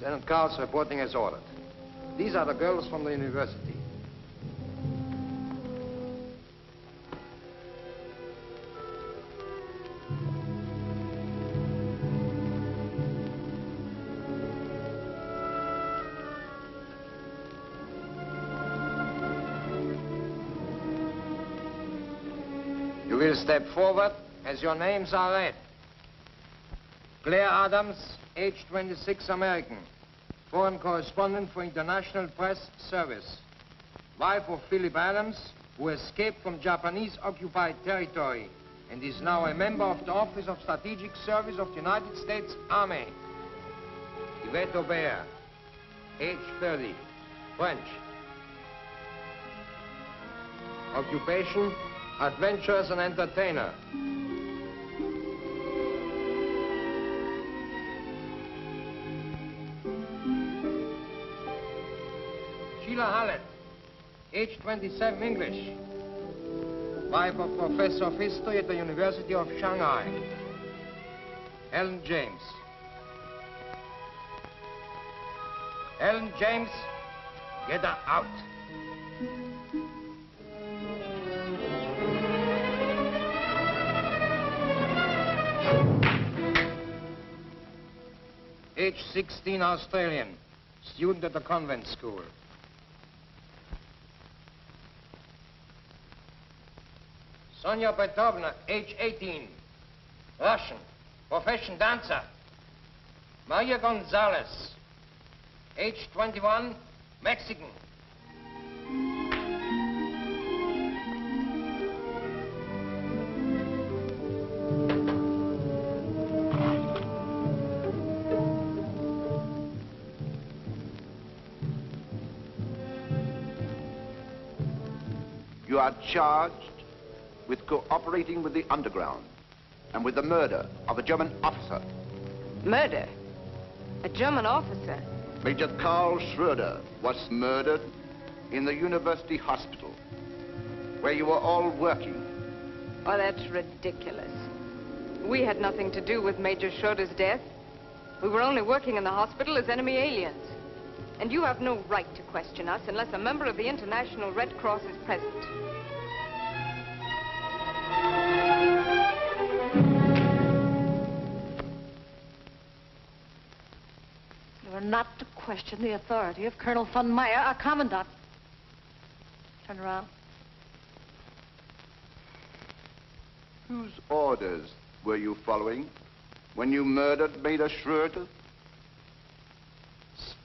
Lieutenant Carl's reporting as ordered. These are the girls from the university. You will step forward as your names are read. Claire Adams, age 26, American. Foreign correspondent for International Press Service. Wife of Philip Adams, who escaped from Japanese-occupied territory and is now a member of the Office of Strategic Service of the United States Army. Yvette Aubert, age 30, French. Occupation, adventurous and entertainer. Sheila Hallett, age 27, English. Wife of Professor of History at the University of Shanghai. Helen James. Helen James, get her out. Age 16, Australian. Student at the convent school. Sonia Petrovna, age 18, Russian, profession dancer. Maria Gonzalez, age 21, Mexican. You are charged with cooperating with the underground and with the murder of a German officer. Murder? A German officer? Major Karl Schroeder was murdered in the university hospital, where you were all working. Oh, that's ridiculous. We had nothing to do with Major Schroeder's death. We were only working in the hospital as enemy aliens. And you have no right to question us unless a member of the International Red Cross is present. You are not to question the authority of Colonel von Meyer, our commandant. Turn around. Whose orders were you following when you murdered Major Schroeder?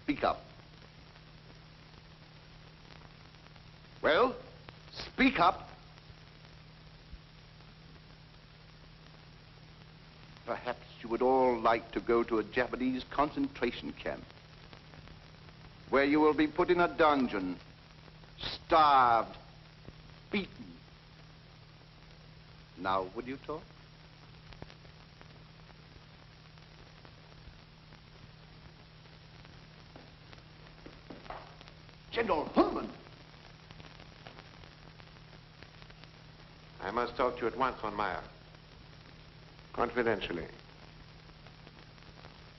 Speak up. Well, speak up. Perhaps you would all like to go to a Japanese concentration camp, where you will be put in a dungeon, starved, beaten. Now, would you talk? General Hullman! I must talk to you at once, von Meyer. Confidentially.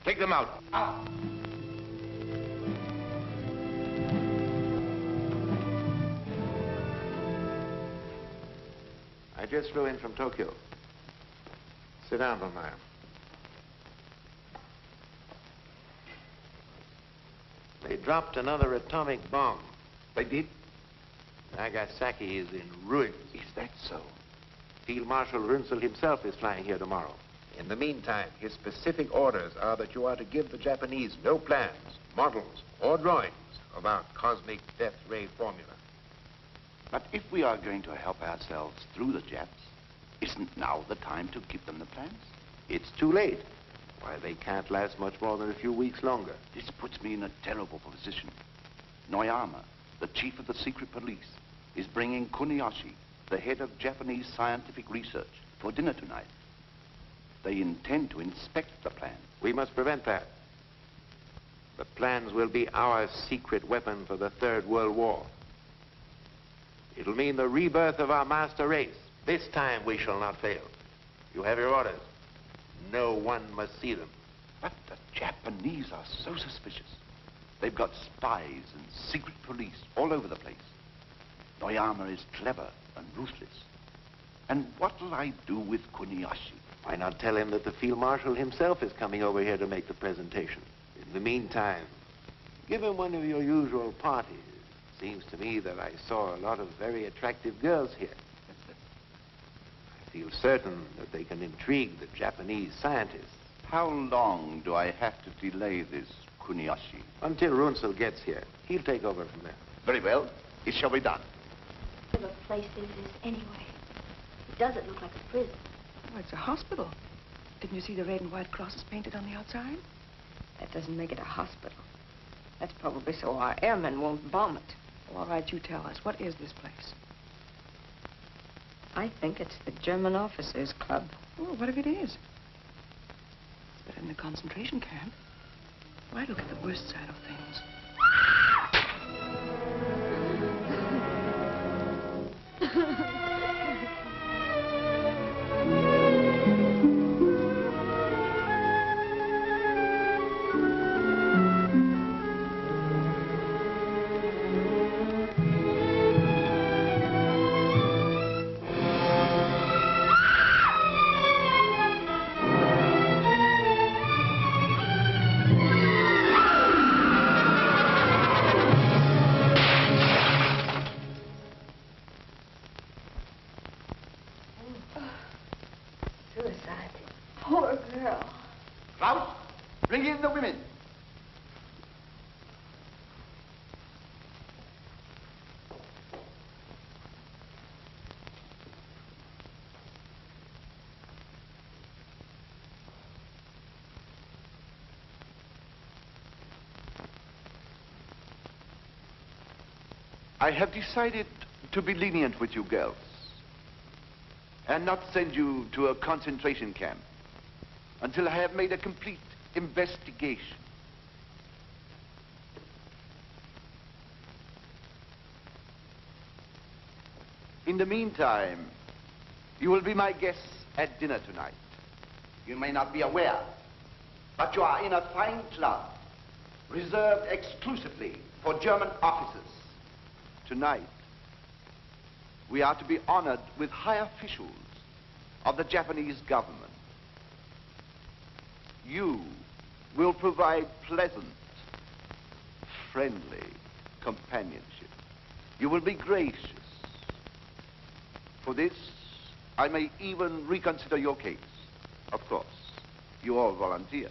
Take them out. Out! I just flew in from Tokyo. Sit down, von Meyer. They dropped another atomic bomb. They did? Nagasaki is in ruins. Is that so? Field Marshal Runzel himself is flying here tomorrow. In the meantime, his specific orders are that you are to give the Japanese no plans, models, or drawings of our cosmic death ray formula. But if we are going to help ourselves through the Japs, isn't now the time to give them the plans? It's too late. Why, they can't last much more than a few weeks longer. This puts me in a terrible position. Noyama, the chief of the secret police, is bringing Kuniyoshi, the head of Japanese scientific research, for dinner tonight. They intend to inspect the plan. We must prevent that. The plans will be our secret weapon for the Third World War. It'll mean the rebirth of our master race. This time we shall not fail. You have your orders. No one must see them. But the Japanese are so suspicious. They've got spies and secret police all over the place. Noyama is clever and ruthless. And what'll I do with Kuniyoshi? Why not tell him that the Field Marshal himself is coming over here to make the presentation? In the meantime, give him one of your usual parties. Seems to me that I saw a lot of very attractive girls here. I feel certain that they can intrigue the Japanese scientists. How long do I have to delay this, Kuniyoshi? Until Runzel gets here. He'll take over from there. Very well. It shall be done. What kind of a place is this, anyway? It doesn't look like a prison. Oh, it's a hospital. Didn't you see the red and white crosses painted on the outside? That doesn't make it a hospital. That's probably so our airmen won't bomb it. Well, all right, you tell us. What is this place? I think it's the German Officers Club. Oh, what if it is? It's better than a concentration camp. Why look at the worst side of things? Suicide. Poor girl. Klaus, bring in the women. I have decided to be lenient with you girls and not send you to a concentration camp until I have made a complete investigation. In the meantime, you will be my guests at dinner tonight. You may not be aware, but you are in a fine club reserved exclusively for German officers. Tonight, we are to be honored with high officials of the Japanese government. You will provide pleasant, friendly companionship. You will be gracious. For this, I may even reconsider your case. Of course, you all volunteer.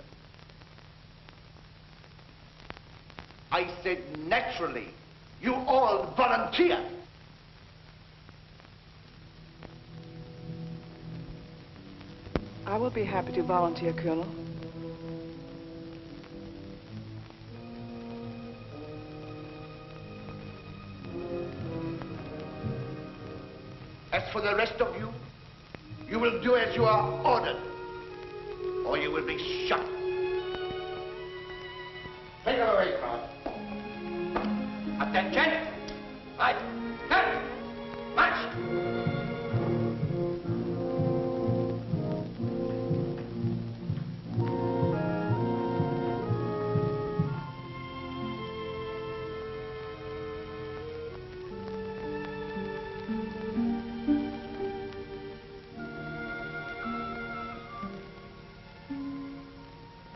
I said naturally, you all volunteer. I will be happy to volunteer, Colonel. As for the rest of you, you will do as you are ordered, or you will be shot. Take her away, crowd. Attention! Right. Cut! March!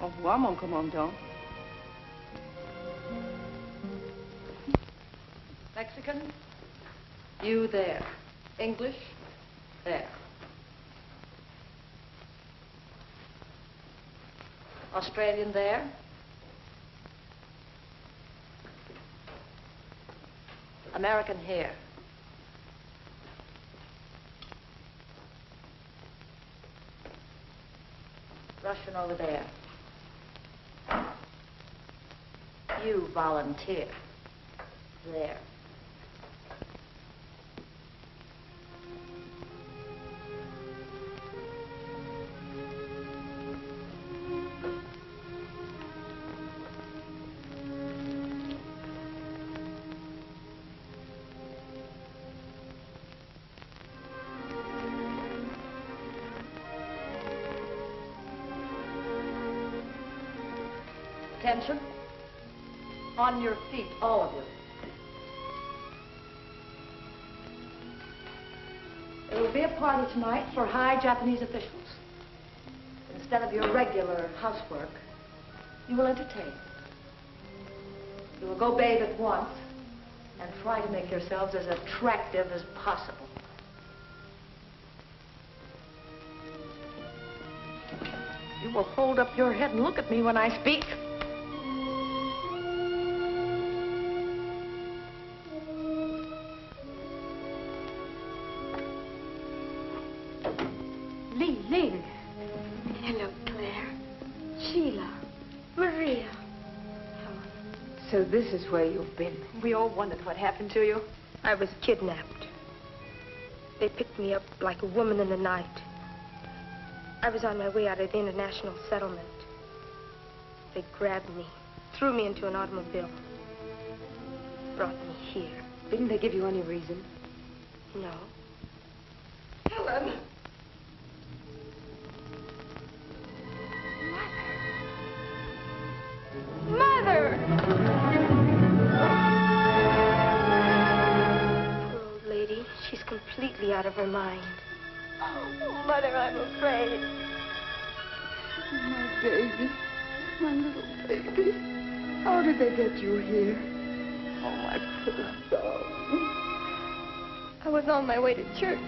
Au revoir, mon commandant. Mexican, you there. English, there. Australian there. American here. Russian over there. You volunteer. There. Attention. On your feet, all of you. There will be a party tonight for high Japanese officials. Instead of your regular housework, you will entertain. You will go bathe at once and try to make yourselves as attractive as possible. You will hold up your head and look at me when I speak. Ling. Hello, Claire. Sheila. Maria. So this is where you've been. We all wondered what happened to you. I was kidnapped. They picked me up like a woman in the night. I was on my way out of the international settlement. They grabbed me, threw me into an automobile, brought me here. Didn't they give you any reason? No. Helen! Mother! Poor old lady. She's completely out of her mind. Oh, Mother, I'm afraid. My baby. My little baby. How did they get you here? Oh, my poor darling. I was on my way to church.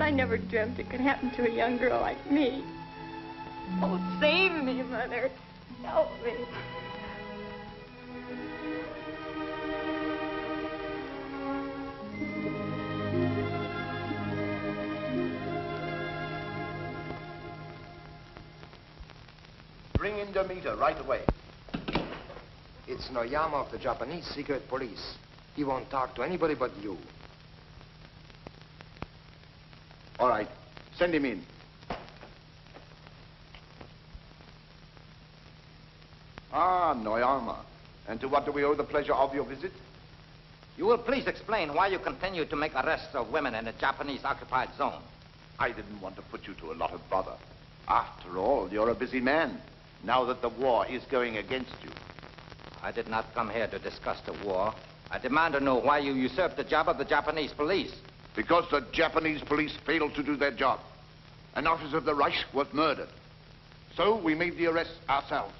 I never dreamt it could happen to a young girl like me. Oh, save me, Mother. Help me. Bring in Demeter right away. It's Noyama of the Japanese secret police. He won't talk to anybody but you. All right, send him in. Ah, Noyama. And to what do we owe the pleasure of your visit? You will please explain why you continue to make arrests of women in the Japanese-occupied zone. I didn't want to put you to a lot of bother. After all, you're a busy man, now that the war is going against you. I did not come here to discuss the war. I demand to know why you usurped the job of the Japanese police. Because the Japanese police failed to do their job. An officer of the Reich was murdered. So we made the arrest ourselves.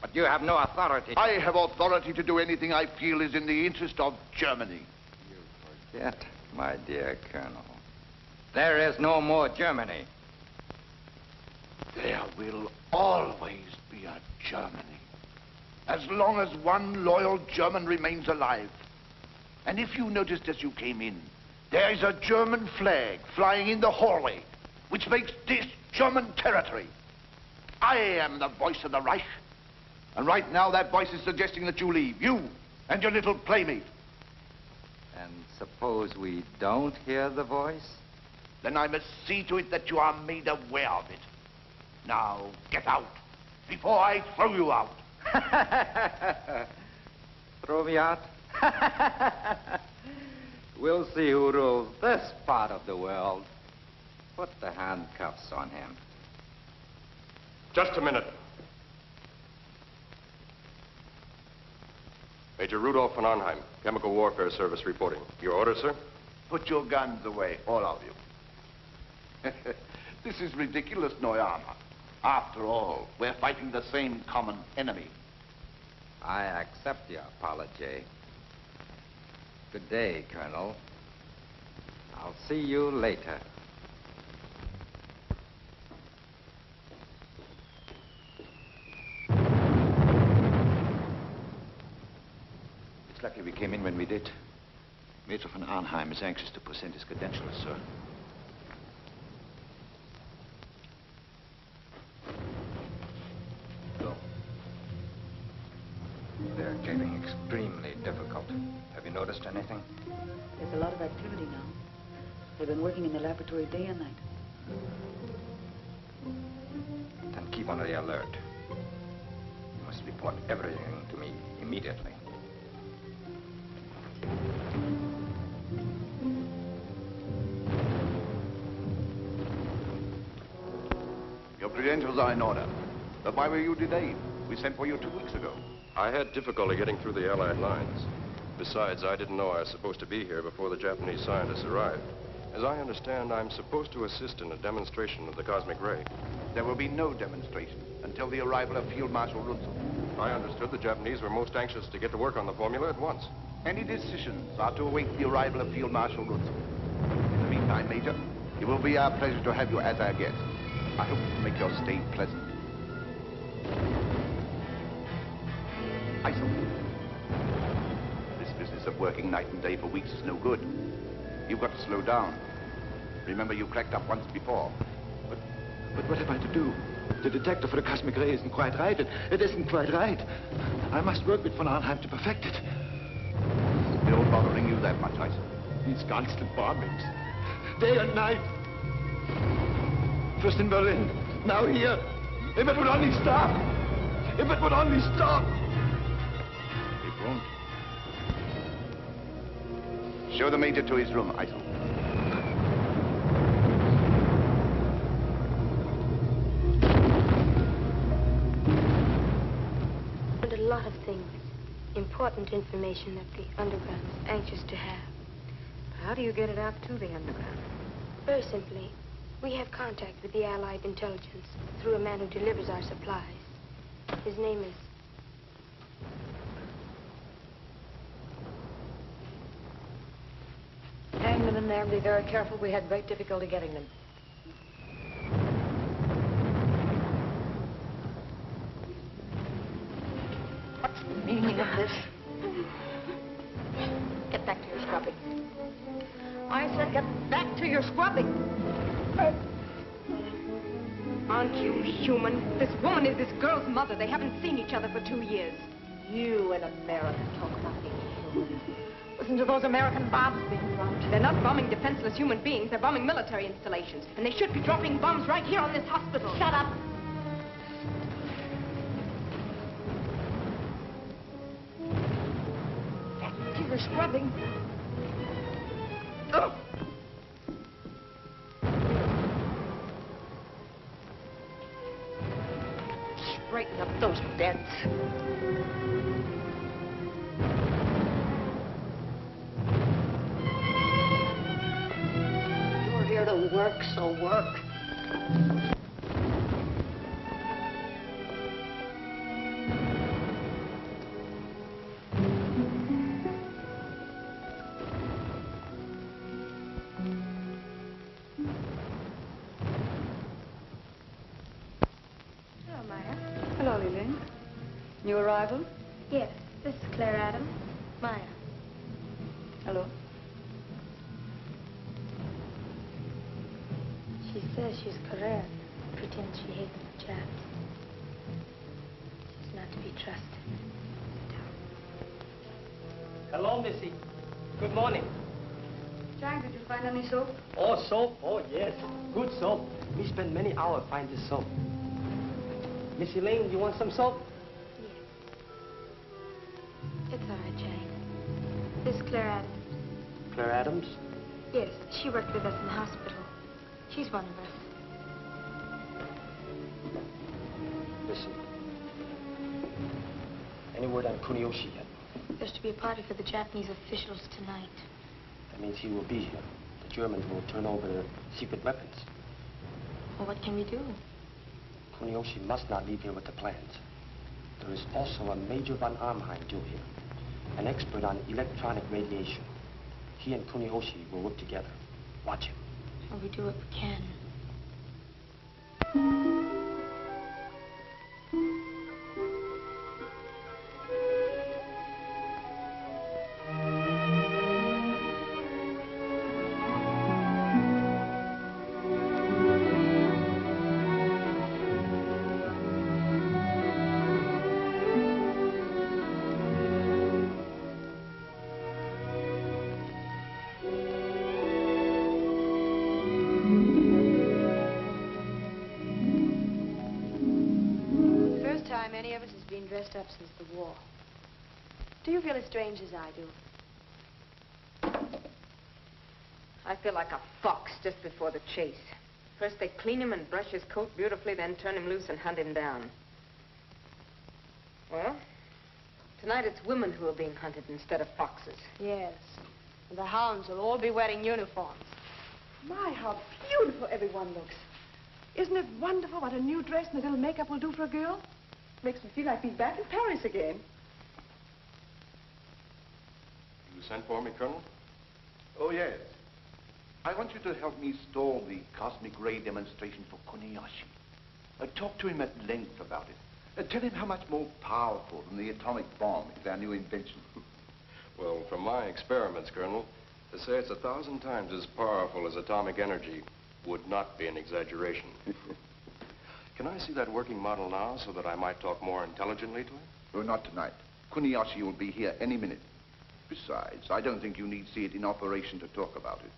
But you have no authority. I have authority to do anything I feel is in the interest of Germany. You forget. my dear Colonel. There is no more Germany. There will always be a Germany. As long as one loyal German remains alive. And if you noticed as you came in, there is a German flag flying in the hallway, which makes this German territory. I am the voice of the Reich. And right now that voice is suggesting that you leave. You and your little playmate. And suppose we don't hear the voice? Then I must see to it that you are made aware of it. Now, get out, before I throw you out. Throw me out? We'll see who rules this part of the world. Put the handcuffs on him. Just a minute. Major Rudolph von Arnheim, Chemical Warfare Service reporting. Your order, sir? Put your guns away, all of you. This is ridiculous, Neuarmer. After all, we're fighting the same common enemy. I accept your apology. Good day, Colonel. I'll see you later. It's lucky we came in when we did. Major von Arnheim is anxious to present his credentials, sir. They're getting extremely difficult. Have you noticed anything? There's a lot of activity now. They've been working in the laboratory day and night. Then keep on the alert. You must report everything to me immediately. Your credentials are in order. But why were you delayed? We sent for you 2 weeks ago. I had difficulty getting through the Allied lines. Besides, I didn't know I was supposed to be here before the Japanese scientists arrived. As I understand, I'm supposed to assist in a demonstration of the cosmic ray. There will be no demonstration until the arrival of Field Marshal Runzel. I understood the Japanese were most anxious to get to work on the formula at once. Any decisions are to await the arrival of Field Marshal Runzel. In the meantime, Major, it will be our pleasure to have you as our guest. I hope to make your stay pleasant. This business of working night and day for weeks is no good. You've got to slow down. Remember, you cracked up once before. But what am I to do? The detector for the cosmic ray isn't quite right. It isn't quite right. I must work with von Arnheim to perfect it. Still bothering you that much, I see. These constant bombings. Day and night. First in Berlin, now here. If it would only stop. If it would only stop. It won't. Show the Major to his room, Eisel. And a lot of things. Important information that the underground is anxious to have. How do you get it out to the underground? Very simply, we have contact with the Allied intelligence through a man who delivers our supplies. His name is... Hang them in there and be very careful. We had great difficulty getting them. What's the meaning of this? Get back to your scrubbing. I said get back to your scrubbing. Aren't you human? This woman is this girl's mother. They haven't seen each other for 2 years. You in America talk about being human. Listen to those American bombs being dropped. They're not bombing defenseless human beings. They're bombing military installations. And they should be dropping bombs right here on this hospital. Shut up. Back to your scrubbing. Oh. Straighten up those beds. You're here to work, so work. Jane. New arrival? Yes, this is Claire Adams. Maya. Hello. She says she's Korean. Pretends she hates the Japs. She's not to be trusted. Hello, Missy. Good morning. Jack, did you find any soap? Oh, soap? Oh, yes. Good soap. We spent many hours finding this soap. Missy Lane, you want some soap? Yes. It's all right, Jane. This is Claire Adams. Claire Adams? Yes, she worked with us in the hospital. She's one of us. Listen. Any word on Kuniyoshi yet? There's to be a party for the Japanese officials tonight. That means he will be here. The Germans will turn over their secret weapons. Well, what can we do? Kuniyoshi must not leave here with the plans. There is also a Major von Arnheim-Joe here, an expert on electronic radiation. He and Kuniyoshi will work together. Watch him. Well, we do what we can. Dressed up since the war. Do you feel as strange as I do? I feel like a fox just before the chase. First they clean him and brush his coat beautifully, then turn him loose and hunt him down. Well, tonight it's women who are being hunted instead of foxes. Yes. And the hounds will all be wearing uniforms. My, how beautiful everyone looks. Isn't it wonderful what a new dress and a little makeup will do for a girl? Makes me feel like being back in Paris again. You sent for me, Colonel? Oh, yes. I want you to help me stall the cosmic ray demonstration for Kuniyoshi. Talk to him at length about it. Tell him how much more powerful than the atomic bomb is our new invention. Well, from my experiments, Colonel, to say it's 1,000 times as powerful as atomic energy would not be an exaggeration. Can I see that working model now so that I might talk more intelligently to him? Oh, not tonight. Kuniyoshi will be here any minute. Besides, I don't think you need see it in operation to talk about it.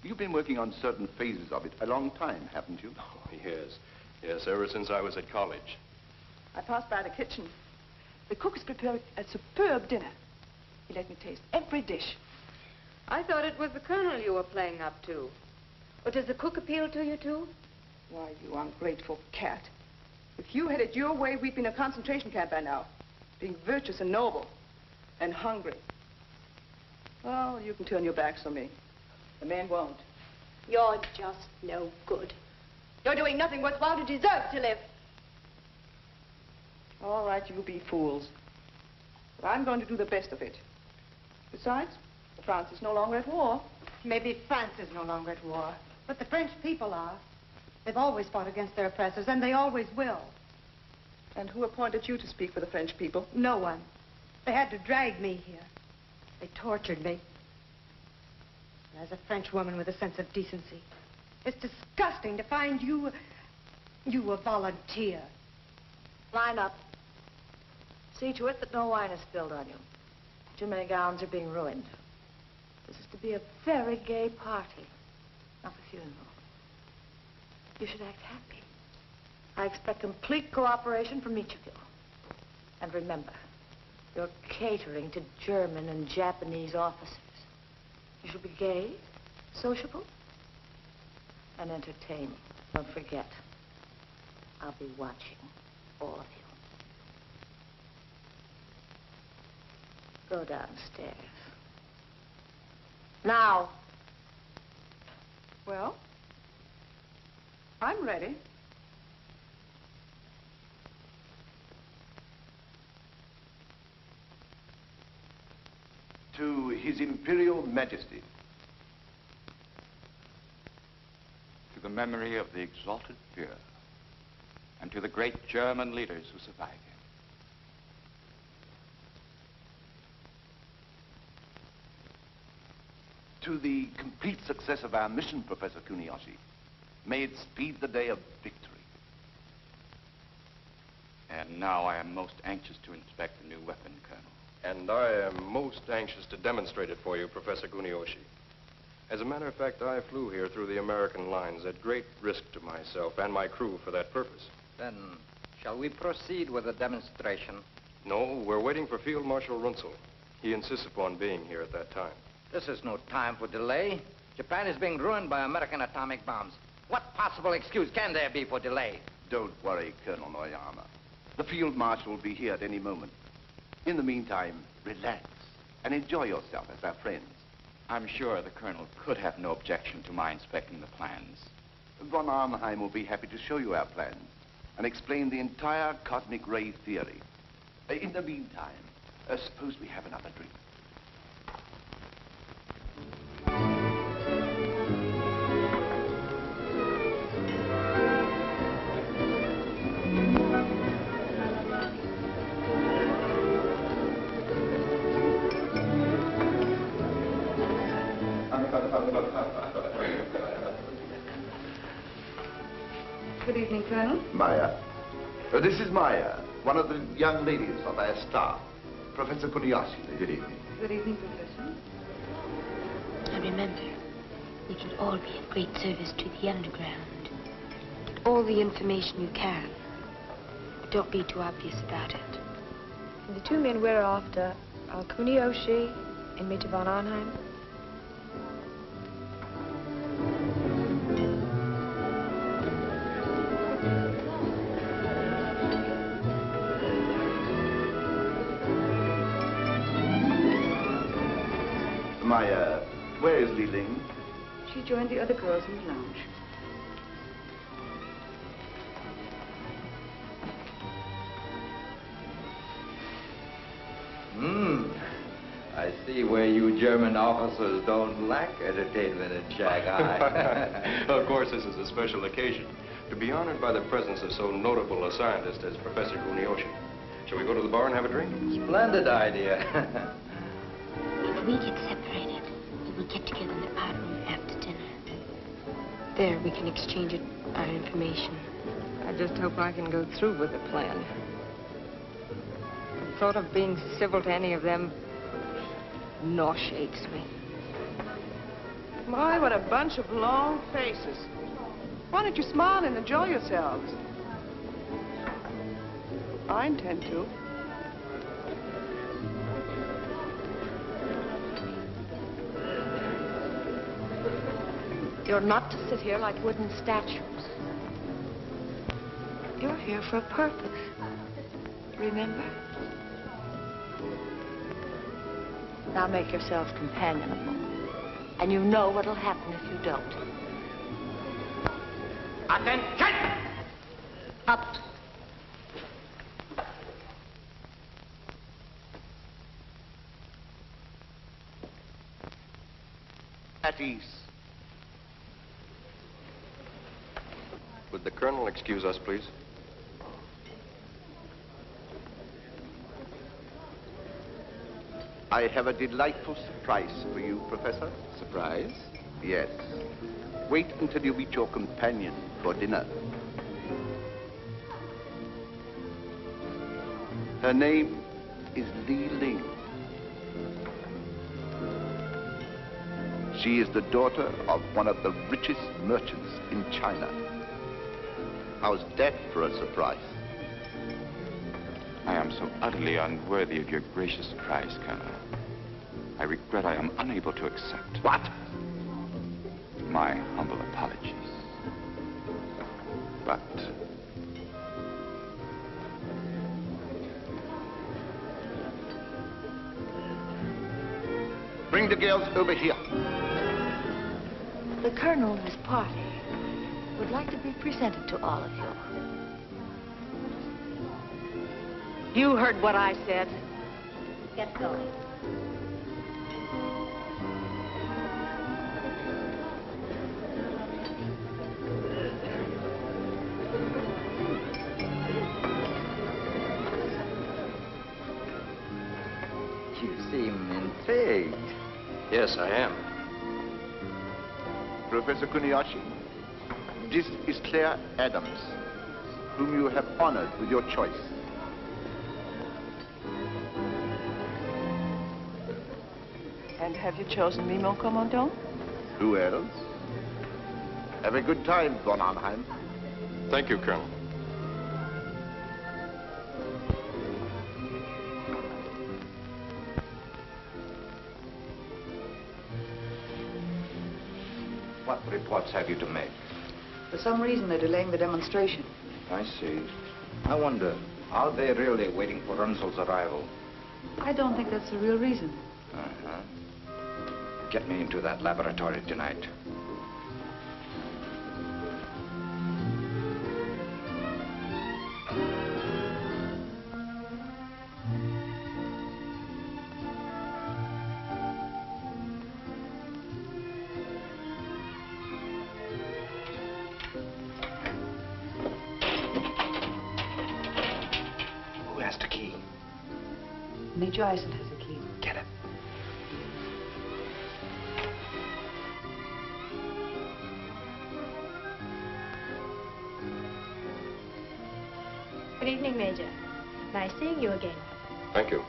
You've been working on certain phases of it a long time, haven't you? Oh, yes. Yes, ever since I was at college. I passed by the kitchen. The cook has prepared a superb dinner. He let me taste every dish. I thought it was the colonel you were playing up to. Or does the cook appeal to you, too? Why, you ungrateful cat. If you had it your way, we'd be in a concentration camp by now. Being virtuous and noble. And hungry. Well, you can turn your backs on me. The man won't. You're just no good. You're doing nothing worthwhile to deserve to live. All right, you be fools. But I'm going to do the best of it. Besides, France is no longer at war. Maybe France is no longer at war, but the French people are. They've always fought against their oppressors, and they always will. And who appointed you to speak for the French people? No one. They had to drag me here. They tortured me. As a French woman with a sense of decency, it's disgusting to find you a volunteer. Line up. See to it that no wine is spilled on you. Too many gowns are being ruined. This is to be a very gay party, not a funeral. You should act happy. I expect complete cooperation from each of you. And remember, you're catering to German and Japanese officers. You should be gay, sociable, and entertaining. Don't forget, I'll be watching all of you. Go downstairs. Now. Well, I'm ready. To His Imperial Majesty. To the memory of the exalted peer. and to the great German leaders who survived him. To the complete success of our mission, Professor Kuniyoshi. May it speed the day of victory. And now I am most anxious to inspect the new weapon, Colonel. And I am most anxious to demonstrate it for you, Professor Kuniyoshi. As a matter of fact, I flew here through the American lines at great risk to myself and my crew for that purpose. Then, shall we proceed with the demonstration? No, we're waiting for Field Marshal Runzel. He insists upon being here at that time. This is no time for delay. Japan is being ruined by American atomic bombs. What possible excuse can there be for delay? Don't worry, Colonel Noyama. The Field Marshal will be here at any moment. In the meantime, relax and enjoy yourself as our friends. I'm sure the Colonel could have no objection to my inspecting the plans. Von Arnheim will be happy to show you our plans and explain the entire cosmic ray theory. In the meantime, suppose we have another drink. Good evening, Colonel. Maya. This is Maya, one of the young ladies of our staff. Professor Kuniyoshi. Good evening. Good evening, Professor. And remember, we can all be of great service to the underground. Get all the information you can. But don't be too obvious about it. And the two men we're after are Kuniyoshi and Major von Arnheim. Maya, where is Li Ling? She joined the other girls in the lounge. I see where you German officers don't lack entertainment in Shanghai. Of course, this is a special occasion. To be honored by the presence of so notable a scientist as Professor Kuniyoshi. Shall we go to the bar and have a drink? Splendid idea. If we get separated, we will get together in the pot room after dinner. There, we can exchange our information. I just hope I can go through with the plan. The thought of being civil to any of them nauseates me. My, what a bunch of long faces. Why don't you smile and enjoy yourselves? I intend to. You're not to sit here like wooden statues. You're here for a purpose. Remember? Now make yourselves companionable. And you know what'll happen if you don't. Attention! Up. At ease. Would the Colonel excuse us, please? I have a delightful surprise for you, Professor. Surprise? Yes. Wait until you meet your companion for dinner. Her name is Li Ling. She is the daughter of one of the richest merchants in China. How's that for a surprise? I am so utterly unworthy of your gracious surprise, Colonel. I regret I am unable to accept. What? My humble apologies. But bring the girls over here. The Colonel and his party would like to be presented to all of you. You heard what I said. Get going. Say, Yes, I am. Professor Kuniyoshi, this is Claire Adams, whom you have honored with your choice. And have you chosen me, mon commandant? Who else? Have a good time, von Arnheim. Thank you, Colonel. What reports have you to make? For some reason, they're delaying the demonstration. I see. I wonder, are they really waiting for Runzel's arrival? I don't think that's the real reason. Uh-huh. Get me into that laboratory tonight. Who has the key? Major Eisen has the key. Get it. Good evening, Major. Nice seeing you again. Thank you.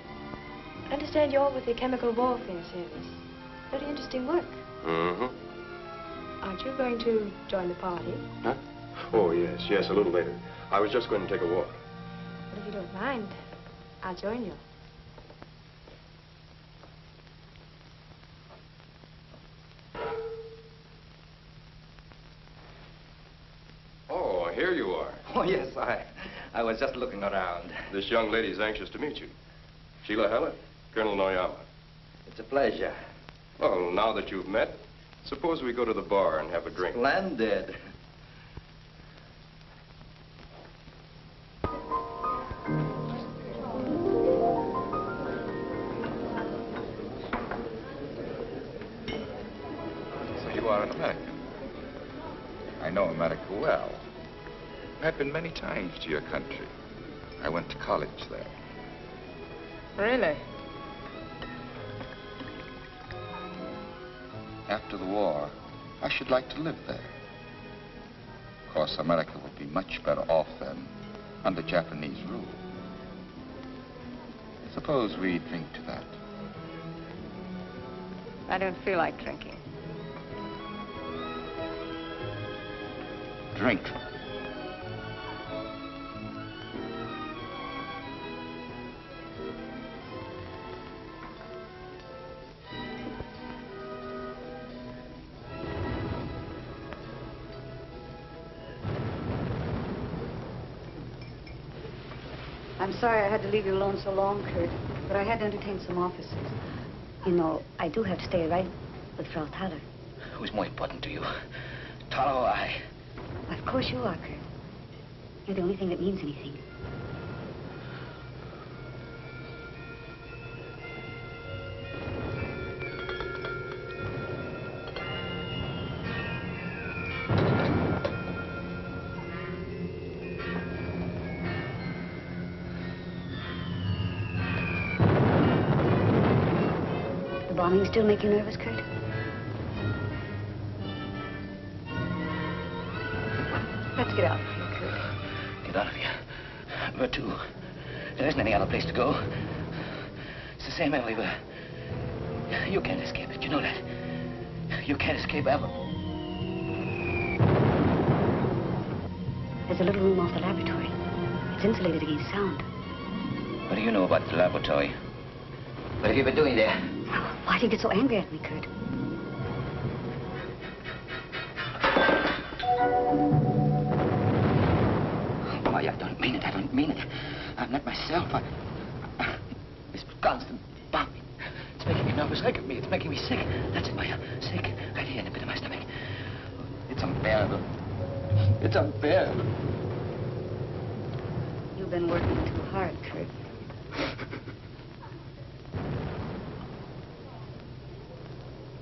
I understand you're with the Chemical Warfare Service. Very interesting work. Mm-hmm. Aren't you going to join the party? Huh? Oh, yes, a little later. I was just going to take a walk. But if you don't mind, I'll join you. Oh, here you are. Oh, yes, I was just looking around. This young lady's anxious to meet you. Sheila Heller, Colonel Noyama. It's a pleasure. Well, now that you've met, suppose we go to the bar and have a drink. Splendid. So you are an American. I know America well. I've been many times to your country. I went to college there. Really? After the war, I should like to live there. Of course, America would be much better off then under Japanese rule. Suppose we drink to that. I don't feel like drinking. Drink. I'm sorry I had to leave you alone so long, Kurt, but I had to entertain some officers. You know, I do have to stay right with Frau Thaler. Who's more important to you? Taro or I? Of course you are, Kurt. You're the only thing that means anything. Bombing still make you nervous, Kurt? Let's get out of here, Kurt. Get out of here. Where to? There isn't any other place to go. It's the same everywhere. You can't escape it, you know that. You can't escape ever. There's a little room off the laboratory. It's insulated against sound. What do you know about the laboratory? What have you been doing there? Why do you get so angry at me, Kurt? Boy, I don't mean it. I don't mean it. I'm not myself. This constant bombing. It's making me nervous. Look at me. It's making me sick. That's it, Maya. Sick. Right here in the pit of my stomach. It's unbearable. It's unbearable. You've been working too hard, Kurt.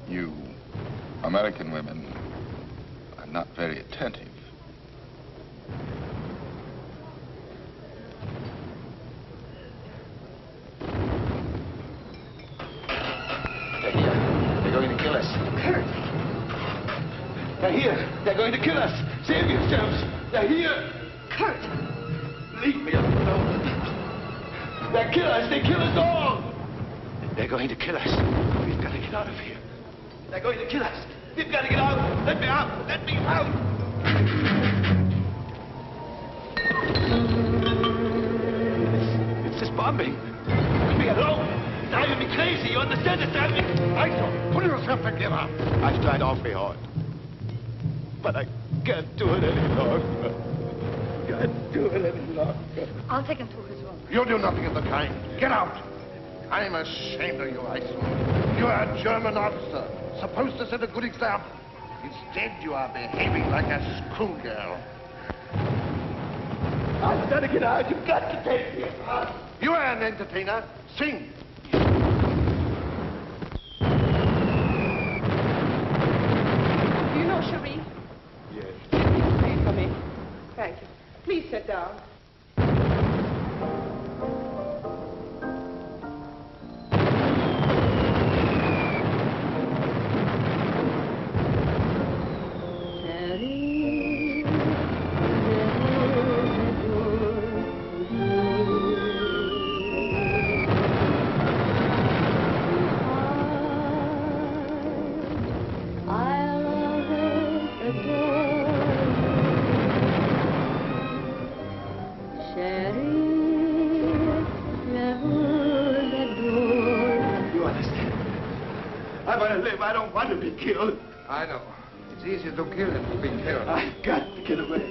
You American women are not very attentive. yourselves. They're here. Kurt! Leave me alone. They kill us. They kill us all. They're going to kill us. We've got to get out of here. They're going to kill us. We've got to get out. Let me out. Let me out. It's this bombing. Leave me alone. It's driving me crazy. You understand? It's driving me... Aisha, pull yourself together. I've tried awfully hard. But I can't do it any longer. Can't do it any longer. I'll take him to his room. You'll do nothing of the kind. Get out. I'm ashamed of you, Aisha. You are a German officer, supposed to set a good example. Instead, you are behaving like a schoolgirl. I've got to get out. You've got to take me out. You are an entertainer. Sing. Do you know Cherie? Yes. Pray for me. Thank you. Please sit down. I don't want to be killed. I know. It's easier to kill than to be killed. I've got to get away.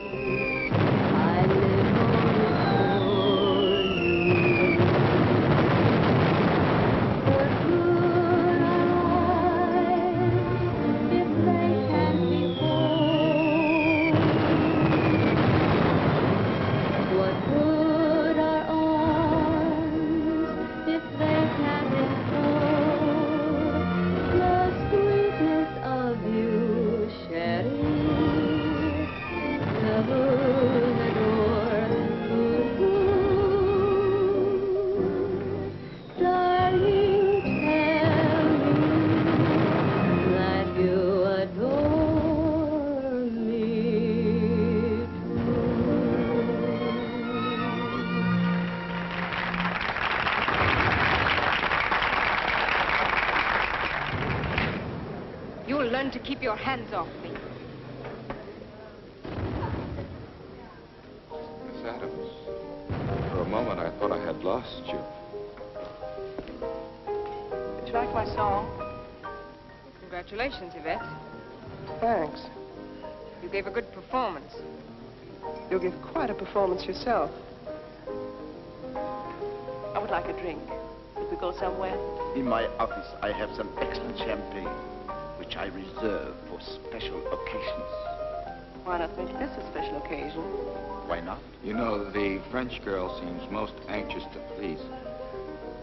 You'll learn to keep your hands off me. Miss Adams, for a moment I thought I had lost you. Did you like my song? Congratulations, Yvette. Thanks. You gave a good performance. You'll give quite a performance yourself. I would like a drink. Could we go somewhere? In my office, I have some excellent champagne, which I reserve for special occasions. Why not make this a special occasion? Why not? You know, the French girl seems most anxious to please.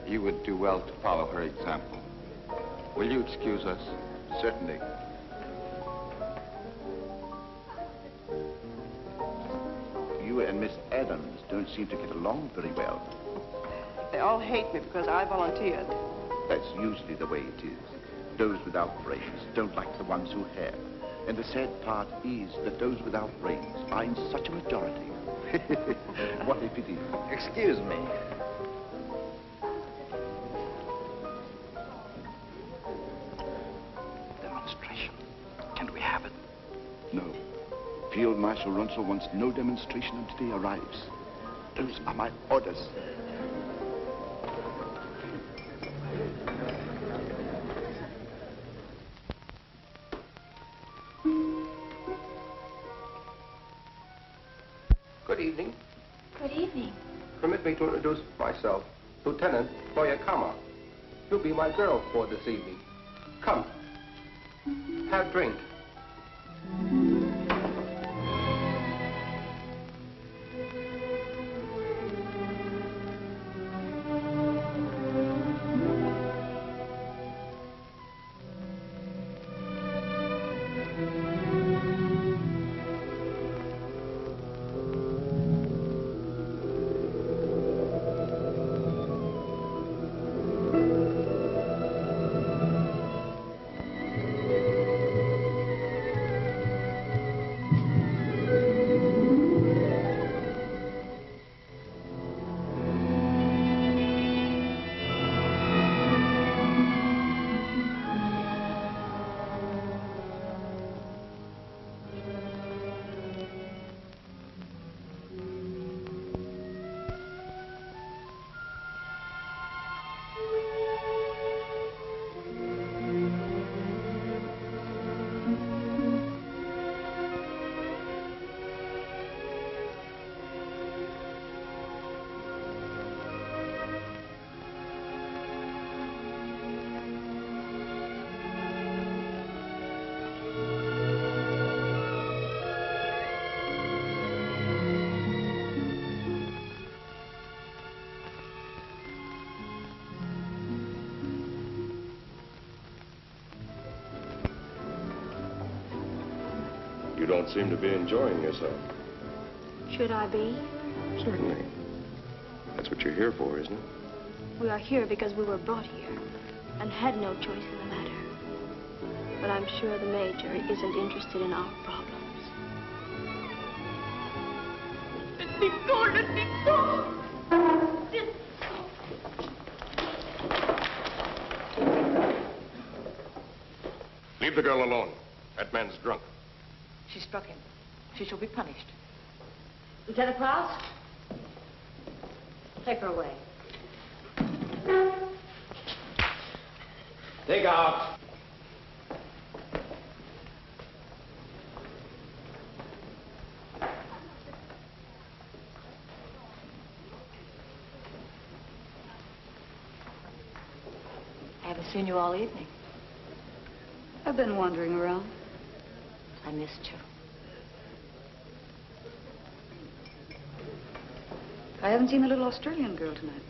You would do well to follow her example. Will you excuse us? Certainly. You and Miss Adams don't seem to get along very well. They all hate me because I volunteered. That's usually the way it is. Those without brains don't like the ones who have. And the sad part is that those without brains are in such a majority. What a pity. Excuse me. Demonstration. Can we have it? No. Field Marshal Runsell wants no demonstration until he arrives. Those are my orders. Good evening. Good evening. Permit me to introduce myself, Lieutenant Boyakama. You'll be my girl for this evening. Come, have a drink. don't seem to be enjoying yourself. Should I be? Certainly. That's what you're here for, isn't it? We are here because we were brought here and had no choice in the matter. But I'm sure the Major isn't interested in our problems. Let me go, let me go. Leave the girl alone. That man's drunk. She struck him. She shall be punished. Lieutenant Krause? Take her away. Take out. I haven't seen you all evening. I've been wandering around. I missed you. I haven't seen the little Australian girl tonight.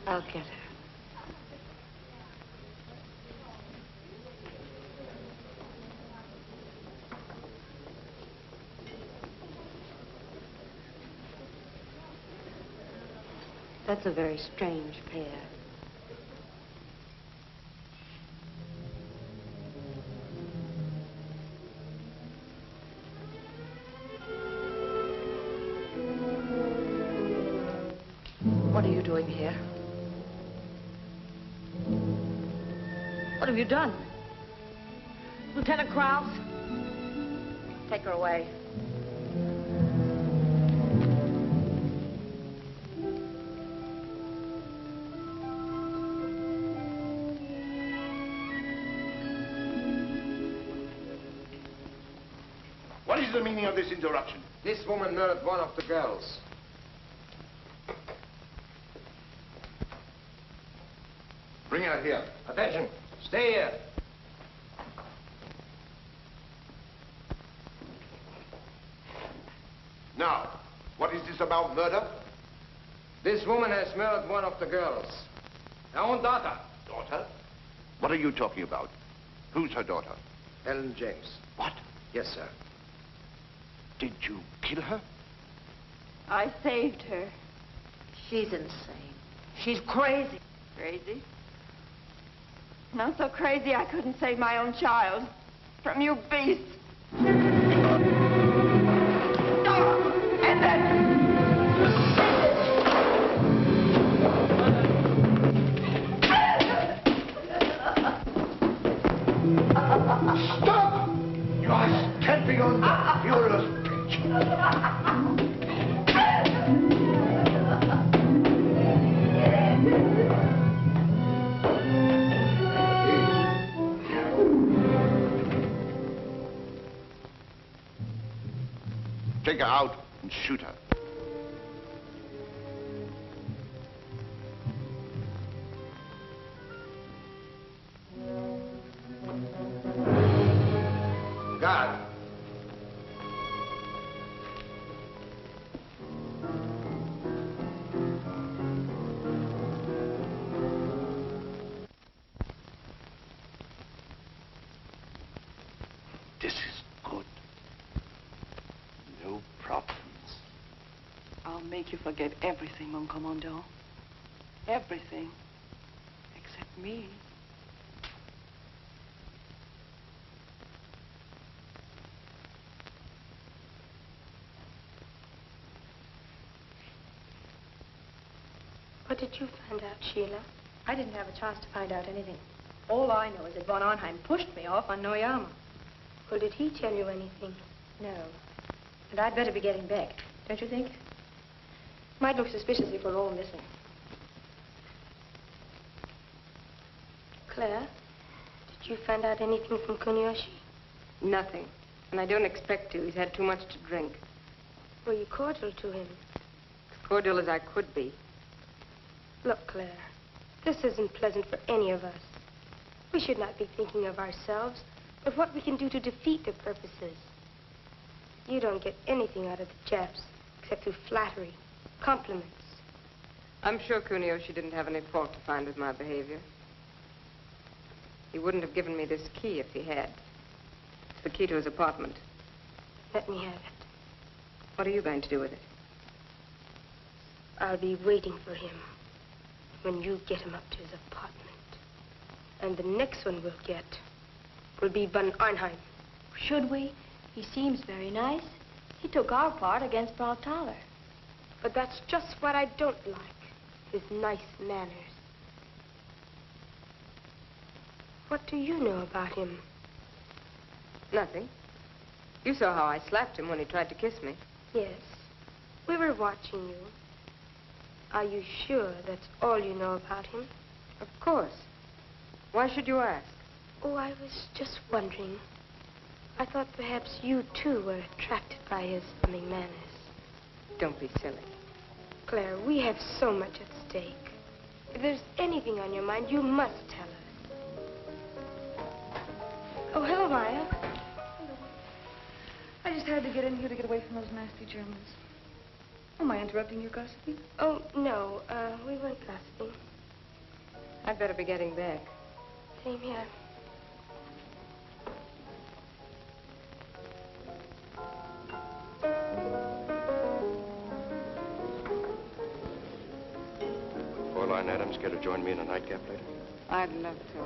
I'll get her. That's a very strange pair. What are you doing here? What have you done? Lieutenant Krause? Take her away. What is the meaning of this interruption? This woman murdered one of the girls. Bring her here. Attention. Stay here. Now, what is this about murder? This woman has murdered one of the girls. Her own daughter. Daughter? What are you talking about? Who's her daughter? Ellen James. What? Yes, sir. Did you kill her? I saved her. She's insane. She's crazy. Crazy? Not so crazy I couldn't save my own child from you beasts. Stop! You are stamping on the furious bitch. Take her out and shoot her. God. This is good. No problems. I'll make you forget everything, mon commandant. Everything. Except me. What did you find out, Sheila? I didn't have a chance to find out anything. All I know is that von Arnheim pushed me off on Noyama. Well, did he tell you anything? No. And I'd better be getting back, don't you think? Might look suspicious if we're all missing. Claire, did you find out anything from Kunioshi? Nothing. And I don't expect to. He's had too much to drink. Were you cordial to him? As cordial as I could be. Look, Claire, this isn't pleasant for any of us. We should not be thinking of ourselves, but what we can do to defeat their purposes. You don't get anything out of the Japs, except through flattery, compliments. I'm sure Kunioshi didn't have any fault to find with my behavior. He wouldn't have given me this key if he had. It's the key to his apartment. Let me have it. What are you going to do with it? I'll be waiting for him when you get him up to his apartment. And the next one we'll get will be von Arnheim. Should we? He seems very nice. He took our part against Frau Thaler. But that's just what I don't like, his nice manners. What do you know about him? Nothing. You saw how I slapped him when he tried to kiss me. Yes, we were watching you. Are you sure that's all you know about him? Of course. Why should you ask? Oh, I was just wondering. I thought perhaps you, too, were attracted by his funny manners. Don't be silly. Claire, we have so much at stake. If there's anything on your mind, you must tell us. Oh, hello, Maya. Hello. I just had to get in here to get away from those nasty Germans. Am I interrupting your gossiping? Oh, no, we weren't gossiping. I'd better be getting back. Same here. Fräulein Adams care to join me in a nightcap later? I'd love to.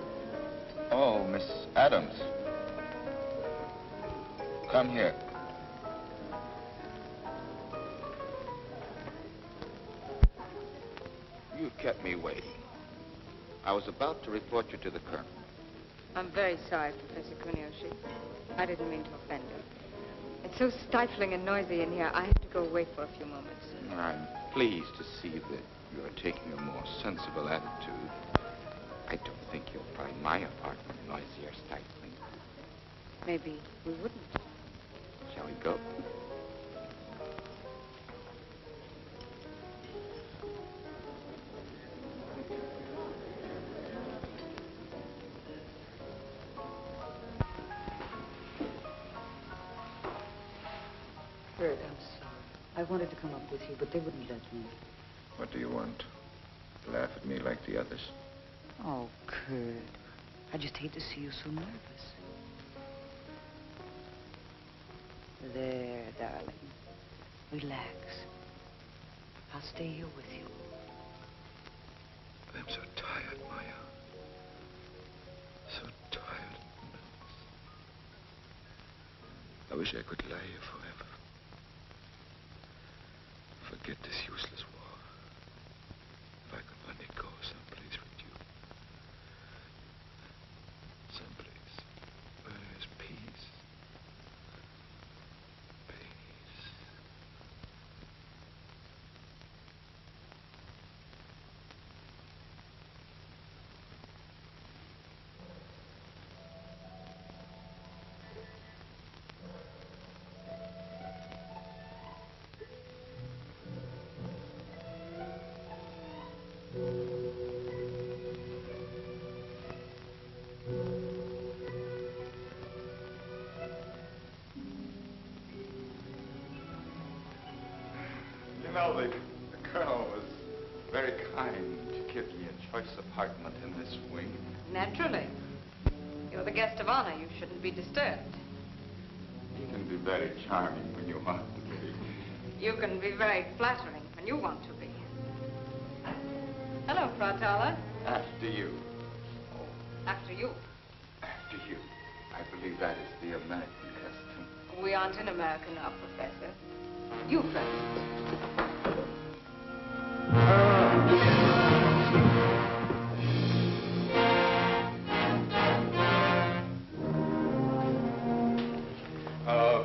Oh, Miss Adams. Come here. You kept me waiting. I was about to report you to the colonel. I'm very sorry, Professor Kuniyoshi. I didn't mean to offend you. It's so stifling and noisy in here, I have to go away for a few moments. I'm pleased to see that you're taking a more sensible attitude. I don't think you'll find my apartment noisy or stifling. Maybe we wouldn't. Shall we go? Kurt, I'm sorry. I wanted to come up with you, but they wouldn't let me. What do you want? Laugh at me like the others? Oh, Kurt. I just hate to see you so nervous. There, darling. Relax. I'll stay here with you. I'm so tired, Maya. So tired. I wish I could lie here forever. Forget this useless war. If I could only go someplace with you. Someplace where there's peace. Peace. You know, the colonel was very kind to give me a choice apartment in this wing. Naturally. You're the guest of honor. You shouldn't be disturbed. You can be very charming when you want to be. You can be very flattering when you want to be. Hello, Frau Thaler. After you. After you. After you. I believe that is the American custom. We aren't in America now, Professor. You first.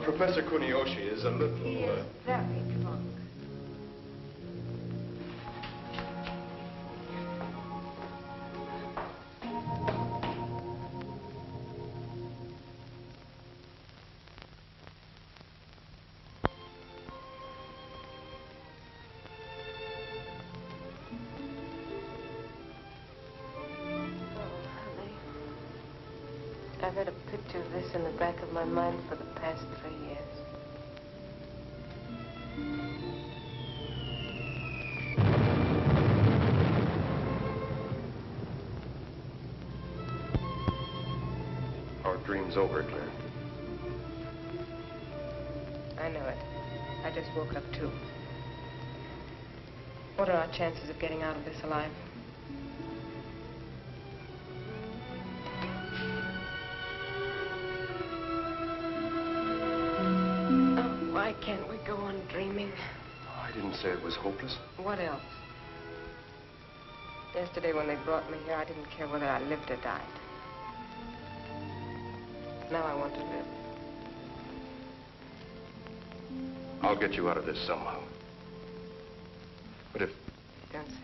Professor Kuniyoshi is a little... He is very drunk. I've had a picture of this in the back of my mind for the past 3 years. Our dream's over, Claire. I just woke up, too. What are our chances of getting out of this alive? Oh, why can't we go on dreaming? I didn't say it was hopeless. What else? Yesterday when they brought me here, I didn't care whether I lived or died. Now I want to live. I'll get you out of this somehow. But if... Don't say it.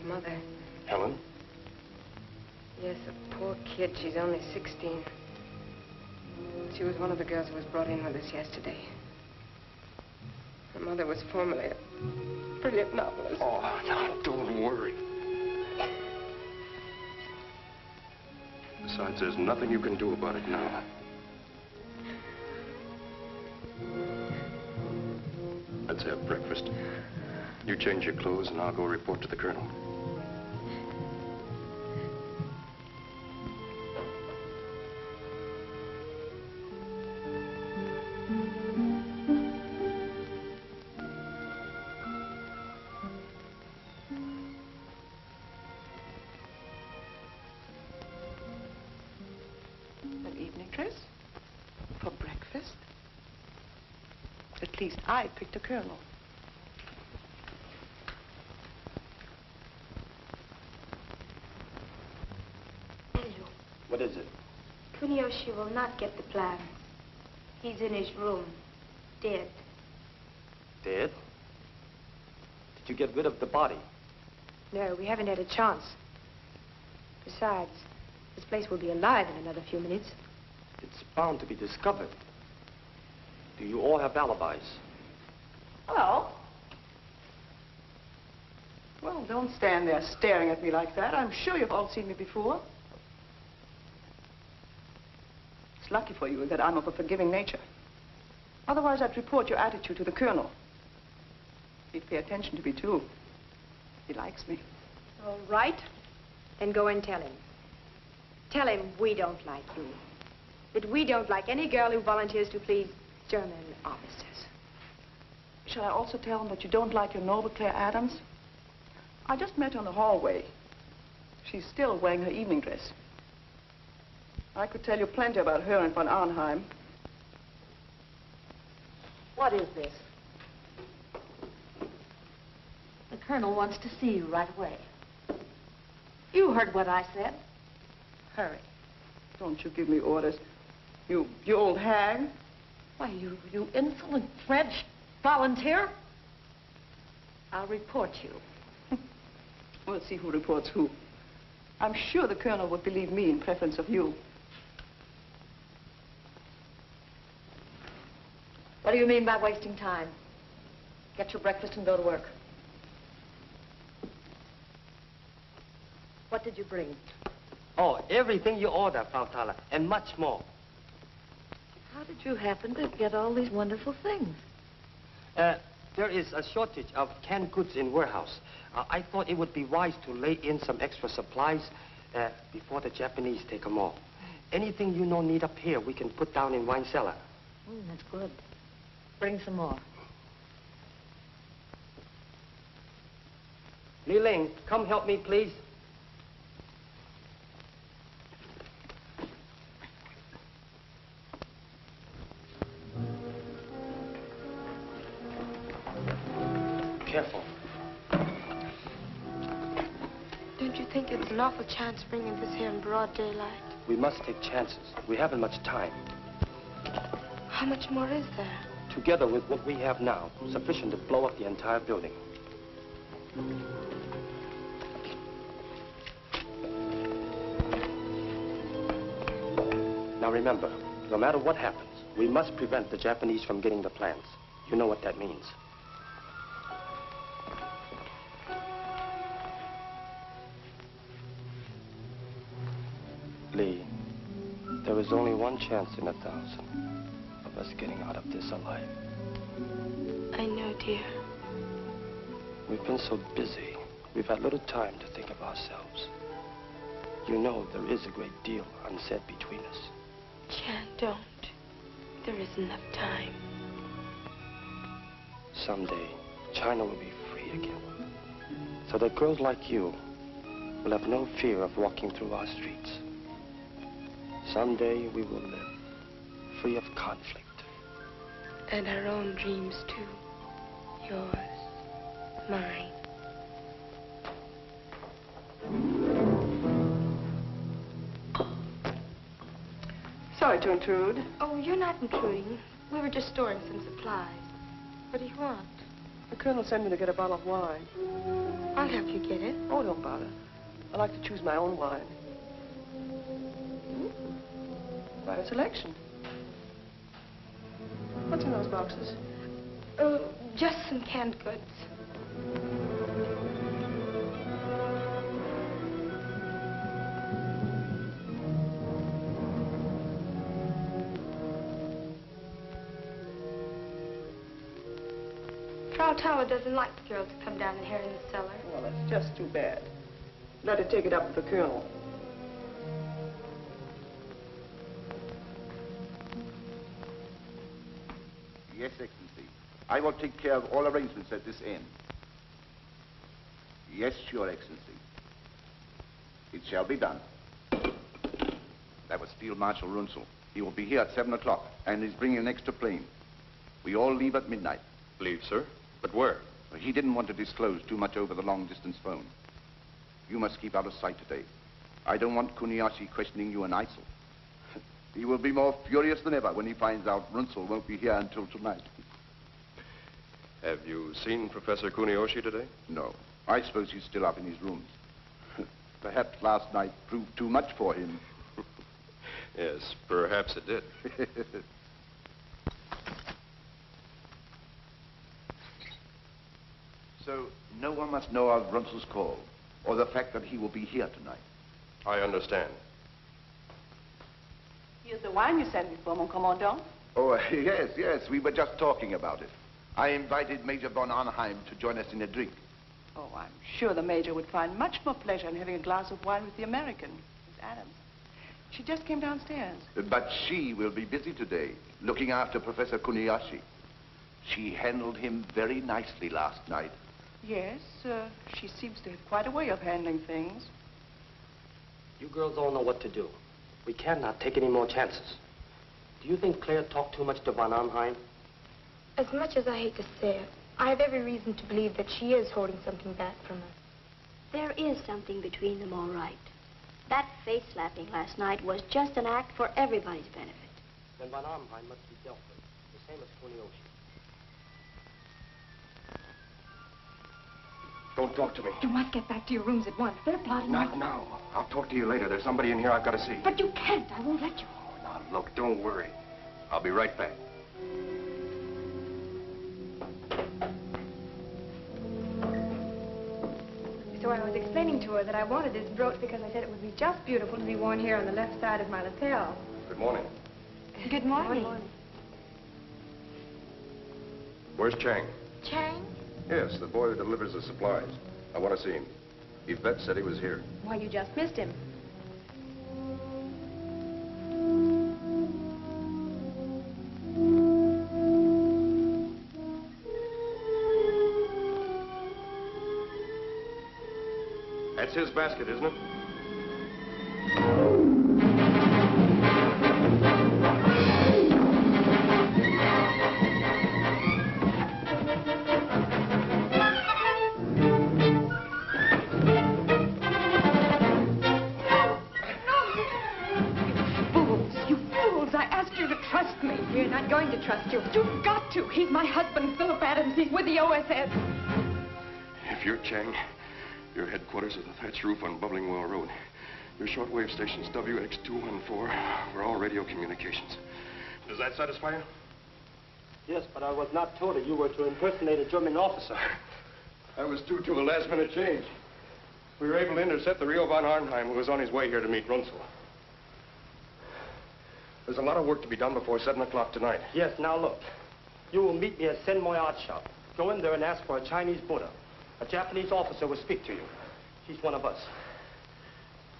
Mother. Helen? Yes, a poor kid. She's only 16. She was one of the girls who was brought in with us yesterday. Her mother was formerly a brilliant novelist. Oh, now, don't worry. Besides, there's nothing you can do about it now. Let's have breakfast. You change your clothes and I'll go report to the colonel. An evening dress? For breakfast? At least I picked a colonel. What is it? Kuniyoshi will not get the plan. He's in his room, dead. Dead? Did you get rid of the body? No, we haven't had a chance. Besides, this place will be alive in another few minutes. It's bound to be discovered. Do you all have alibis? Hello. Well, don't stand there staring at me like that. I'm sure you've all seen me before. It's lucky for you that I'm of a forgiving nature. Otherwise, I'd report your attitude to the colonel. He'd pay attention to me, too. He likes me. All right. Then go and tell him. Tell him we don't like you. That we don't like any girl who volunteers to please German officers. Shall I also tell him that you don't like your noble Claire Adams? I just met her in the hallway. She's still wearing her evening dress. I could tell you plenty about her and von Arnheim. What is this? The colonel wants to see you right away. You heard what I said. Hurry. Don't you give me orders. You old hag. Why, you insolent French volunteer. I'll report you. We'll see who reports who. I'm sure the colonel would believe me in preference of you. What do you mean by wasting time? Get your breakfast and go to work. What did you bring? Oh, everything you order, Frau Thaler, and much more. How did you happen to get all these wonderful things? There is a shortage of canned goods in warehouse. I thought it would be wise to lay in some extra supplies before the Japanese take them all. Anything you know need up here, we can put down in wine cellar. That's good. Bring some more. Li Ling, come help me, please. Careful. Don't you think it's an awful chance bringing this here in broad daylight? We must take chances. We haven't much time. How much more is there? Together with what we have now, sufficient to blow up the entire building. Now remember, no matter what happens, we must prevent the Japanese from getting the plans. You know what that means. Lee, there is only one chance in 1,000 of us getting out of this alive. I know, dear. We've been so busy, we've had little time to think of ourselves. You know there is a great deal unsaid between us. Chan, don't. There isn't enough time. Someday, China will be free again. So that girls like you will have no fear of walking through our streets. Someday we will live free of conflict. And our own dreams, too. Yours, mine. Sorry to intrude. Oh, you're not intruding. We were just storing some supplies. What do you want? The colonel sent me to get a bottle of wine. I'll help you get it. Oh, don't bother. I like to choose my own wine. Quite a selection. What's in those boxes? Just some canned goods. Frau Tower doesn't like the girls to come down in here in the cellar. Well, that's just too bad. Let her take it up with the colonel. Yes, Excellency. I will take care of all arrangements at this end. Yes, Your Excellency. It shall be done. That was Field Marshal Runzel. He will be here at 7 o'clock, and he's bringing an extra plane. We all leave at midnight. Leave, sir? But where? He didn't want to disclose too much over the long-distance phone. You must keep out of sight today. I don't want Kuniyashi questioning you in ISIL. He will be more furious than ever when he finds out Runzel won't be here until tonight. Have you seen Professor Kuniyoshi today? No. I suppose he's still up in his rooms. Perhaps last night proved too much for him. Yes, perhaps it did. So, no one must know of Runzel's call, or the fact that he will be here tonight. I understand. Here's the wine you sent me for, mon commandant. Oh, yes, we were just talking about it. I invited Major von Arnheim to join us in a drink. Oh, I'm sure the Major would find much more pleasure in having a glass of wine with the American, Miss Adams. She just came downstairs. But she will be busy today, looking after Professor Kuniyashi. She handled him very nicely last night. Yes, she seems to have quite a way of handling things. You girls all know what to do. We cannot take any more chances. Do you think Claire talked too much to von Arnheim? As much as I hate to say it, I have every reason to believe that she is holding something back from us. There is something between them, all right. That face-slapping last night was just an act for everybody's benefit. Then von Arnheim must be dealt with, the same as Kuniyoshi. Don't talk to me. You must get back to your rooms at once. They're plotting. Not now. I'll talk to you later. There's somebody in here I've got to see. But you can't. I won't let you. Oh, now, look, don't worry. I'll be right back. So I was explaining to her that I wanted this brooch because I said it would be just beautiful to be worn here on the left side of my lapel. Good morning. Good morning. Where's Chang? Chang? Yes, the boy who delivers the supplies. I want to see him. Yvette said he was here. Why, you just missed him. That's his basket, isn't it? trust me. We're not going to trust you. You've got to. He's my husband, Philip Adams. He's with the OSS. If you're Chang, your headquarters are the thatch roof on Bubbling Well Road. Your shortwave station's WX214. We're all radio communications. Does that satisfy you? Yes, but I was not told that you were to impersonate a German officer. I was due to a last-minute change. We were able to intercept the Rio von Arnheim, who was on his way here to meet Runzel. There's a lot of work to be done before 7 o'clock tonight. Yes, now look. You will meet me at Senmoy Art Shop. Go in there and ask for a Chinese Buddha. A Japanese officer will speak to you. He's one of us.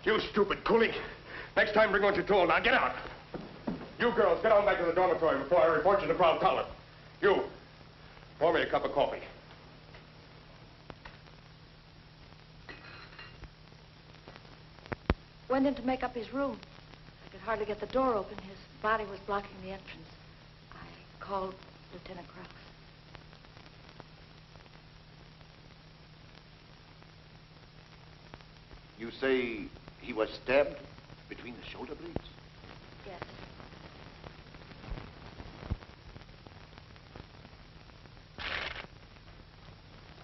You stupid coolie. Next time, bring what you're told. Now, get out. You girls, get on back to the dormitory before I report you to Frau Toller. You, pour me a cup of coffee. Went in to make up his room. I could hardly get the door open. His body was blocking the entrance. I called Lieutenant Krause. You say he was stabbed between the shoulder blades? Yes.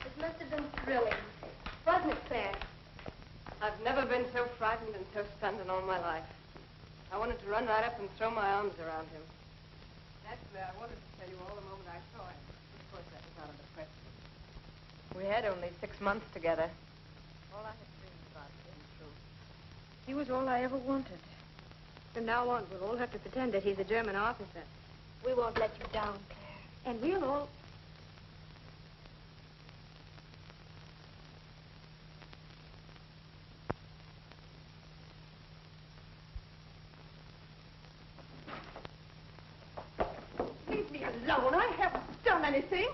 It must have been thrilling. Wasn't it, Claire? I've never been so frightened and so stunned in all my life. I wanted to run right up and throw my arms around him. Actually, I wanted to tell you all the moment I saw him. Of course, that was out of the question. We had only 6 months together. All I had dreamed about came true. He was all I ever wanted. From now on, we'll all have to pretend that he's a German officer. We won't let you down, Claire. And we'll all... Leave me alone. I haven't done anything.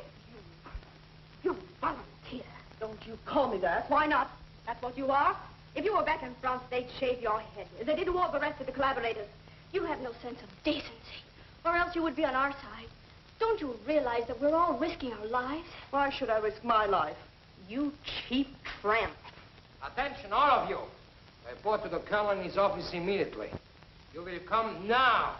You volunteer. Don't you call me that. Why not? That's what you are. If you were back in France, they'd shave your head, as they did to all the rest of the collaborators. You have no sense of decency, or else you would be on our side. Don't you realize that we're all risking our lives? Why should I risk my life? You cheap tramp. Attention, all of you. Report to the colonel in his office immediately. You will come now.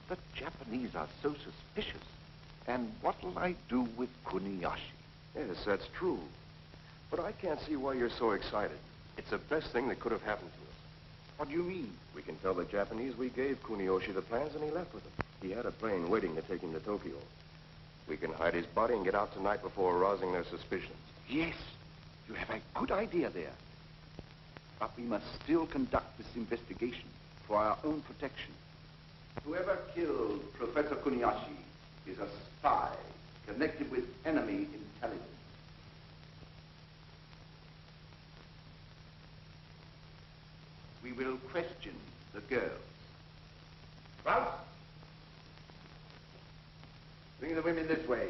The Japanese are so suspicious. And what'll I do with Kuniyoshi? Yes, that's true. But I can't see why you're so excited. It's the best thing that could have happened to us. What do you mean? We can tell the Japanese we gave Kuniyoshi the plans and he left with them. He had a plane waiting to take him to Tokyo. We can hide his body and get out tonight before arousing their suspicions. Yes, you have a good idea there. But we must still conduct this investigation for our own protection. Whoever killed Professor Kuniyoshi is a spy connected with enemy intelligence. We will question the girls. Ralph? Bring the women this way.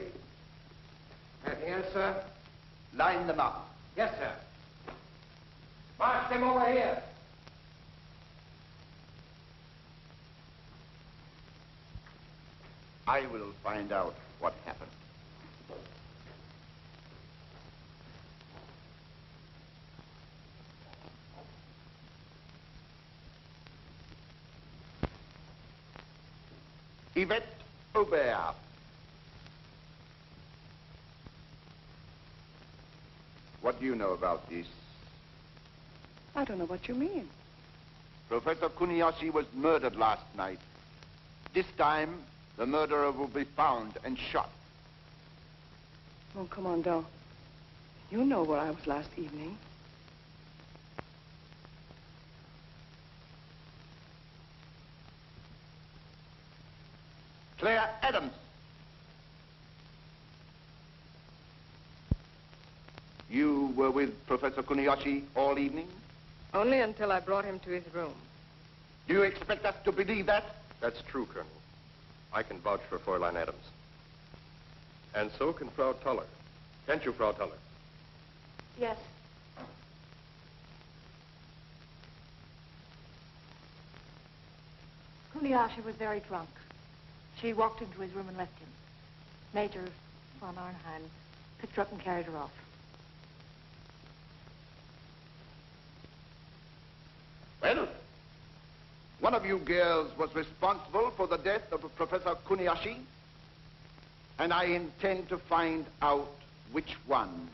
Anything else, sir? Line them up. Yes, sir. March them over here. I will find out what happened. Yvette Aubert. What do you know about this? I don't know what you mean. Professor Kuniyoshi was murdered last night. This time, the murderer will be found and shot. Oh, Commandant. You know where I was last evening. Claire Adams. You were with Professor Kuniyoshi all evening? Only until I brought him to his room. Do you expect us to believe that? That's true, Colonel. I can vouch for Fräulein Adams. And so can Frau Toller. Can't you, Frau Toller? Yes. Kuniyoshi was very drunk. She walked into his room and left him. Major von Arnheim picked her up and carried her off. Well, one of you girls was responsible for the death of Professor Kuniyashi, and I intend to find out which one.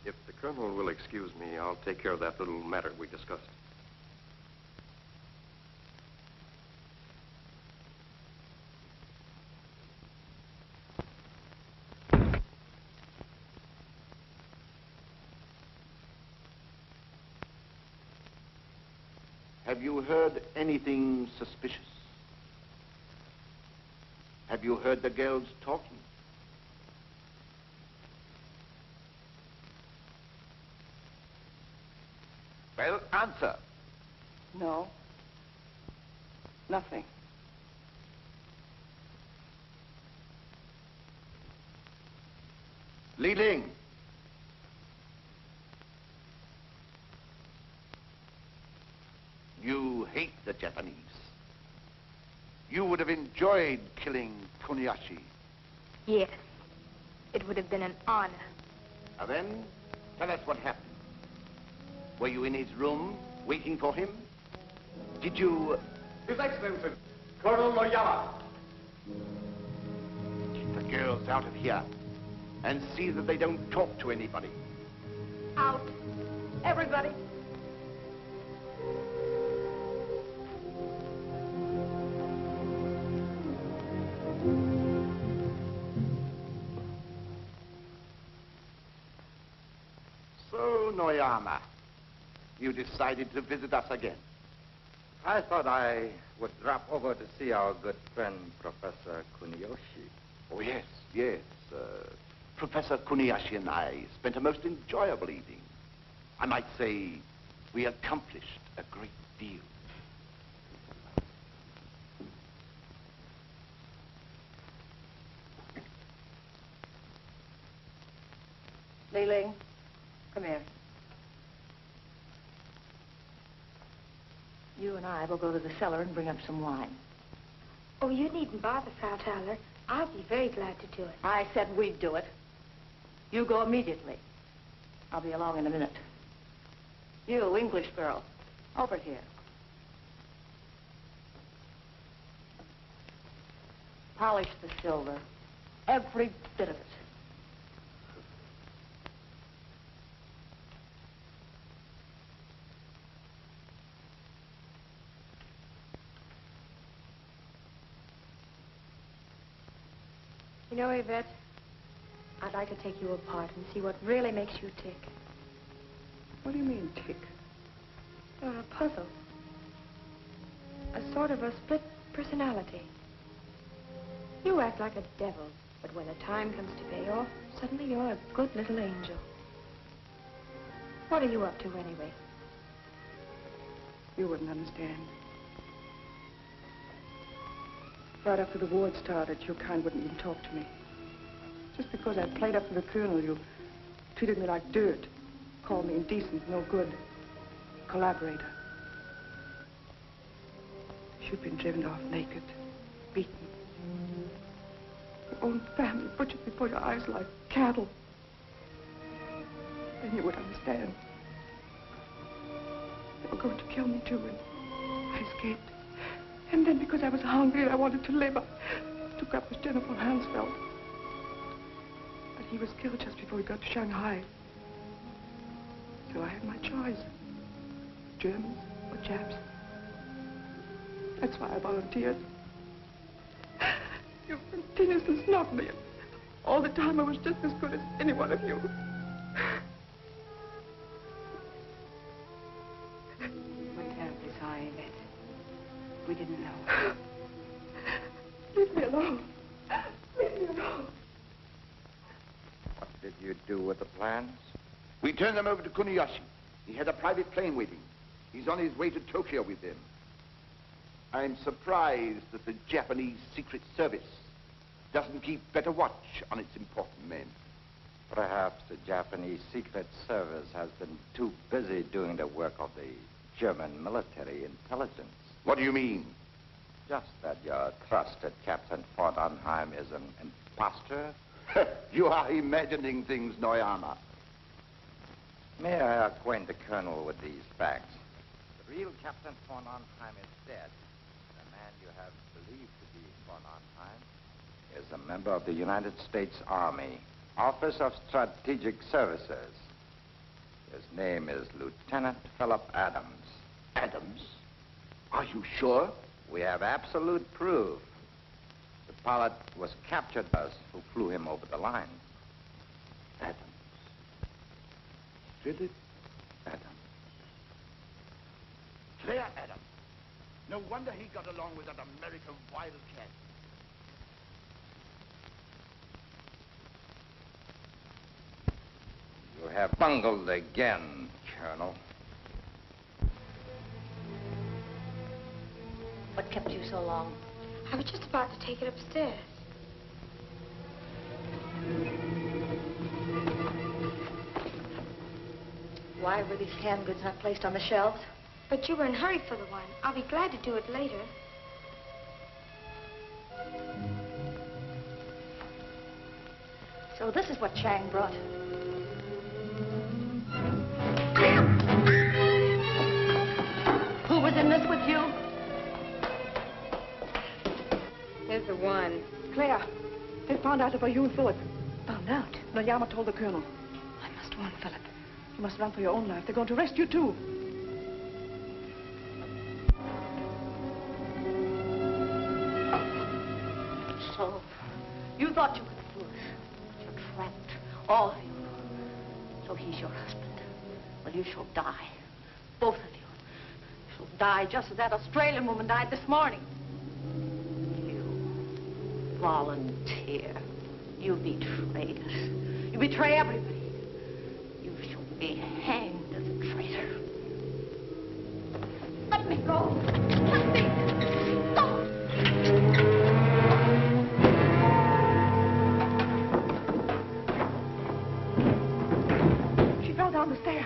If the Colonel will excuse me, I'll take care of that little matter we discussed. Have you heard anything suspicious? Have you heard the girls talking? Well, answer. No. Nothing. Li Ling. You hate the Japanese. You would have enjoyed killing Kuniyashi. Yes. It would have been an honor. Now then, tell us what happened. Were you in his room, waiting for him? Did you... His Excellency, Colonel Noyama. Keep the girls out of here, and see that they don't talk to anybody. Out. Everybody. So, Noyama, you decided to visit us again. I thought I would drop over to see our good friend, Professor Kuniyoshi. Oh, yes, yes. Professor Kuniyashi and I spent a most enjoyable evening. I might say we accomplished a great deal. Li Ling, come here. You and I will go to the cellar and bring up some wine. Oh, you needn't bother, Frau Thaler. I'll be very glad to do it. I said we'd do it. You go immediately. I'll be along in a minute. You, English girl, over here. Polish the silver. Every bit of it. You know, Yvette, I'd like to take you apart and see what really makes you tick. What do you mean, tick? You're a puzzle. A sort of a split personality. You act like a devil, but when the time comes to pay off, suddenly you're a good little angel. What are you up to, anyway? You wouldn't understand. Right after the war started, your kind wouldn't even talk to me. Just because I played up to the colonel, you treated me like dirt. Called me indecent, no good. Collaborator. You've been driven off naked, beaten. Your own family butchered before your eyes like cattle. Then you would understand. They were going to kill me too, and I escaped. And then because I was hungry and I wanted to live, I took up with General Hansfeld. But he was killed just before we got to Shanghai. So I had my choice. Germans or Japs. That's why I volunteered. You continuously snubbed me. All the time I was just as good as any one of you. We're terribly sorry, Yvette. We didn't know. Leave me alone. Leave me alone. What did you do with the plans? We turned them over to Kuniyashi. He had a private plane waiting. He's on his way to Tokyo with them. I'm surprised that the Japanese Secret Service doesn't keep better watch on its important men. Perhaps the Japanese Secret Service has been too busy doing the work of the German military intelligence. What do you mean? just that your trusted Captain von Arnheim is an imposter? You are imagining things, Noyama. May I acquaint the Colonel with these facts? The real Captain von Arnheim is dead. The man you have believed to be von Arnheim is a member of the United States Army, Office of Strategic Services. His name is Lieutenant Philip Adams. Adams? Are you sure? We have absolute proof. The pilot was captured by us who flew him over the line. Adams. Philip Adams. Claire Adams. No wonder he got along with that American wildcat. You have bungled again, Colonel. What kept you so long? I was just about to take it upstairs. Why were these canned goods not placed on the shelves? But you were in a hurry for the wine. I'll be glad to do it later. So this is what Chang brought. Who was in this with you? Here's the one. Claire, they found out about you and Philip. Found out? Noyama told the Colonel. I must warn Philip. You must run for your own life. They're going to arrest you, too. So, you thought you could fool us. You're trapped. All of you. So he's your husband. Well, you shall die. Both of you. You shall die just as that Australian woman died this morning. You volunteer. You betrayed us. You betray everybody. You shall be hanged as a traitor. Let me go. Let me go. She fell down the stairs.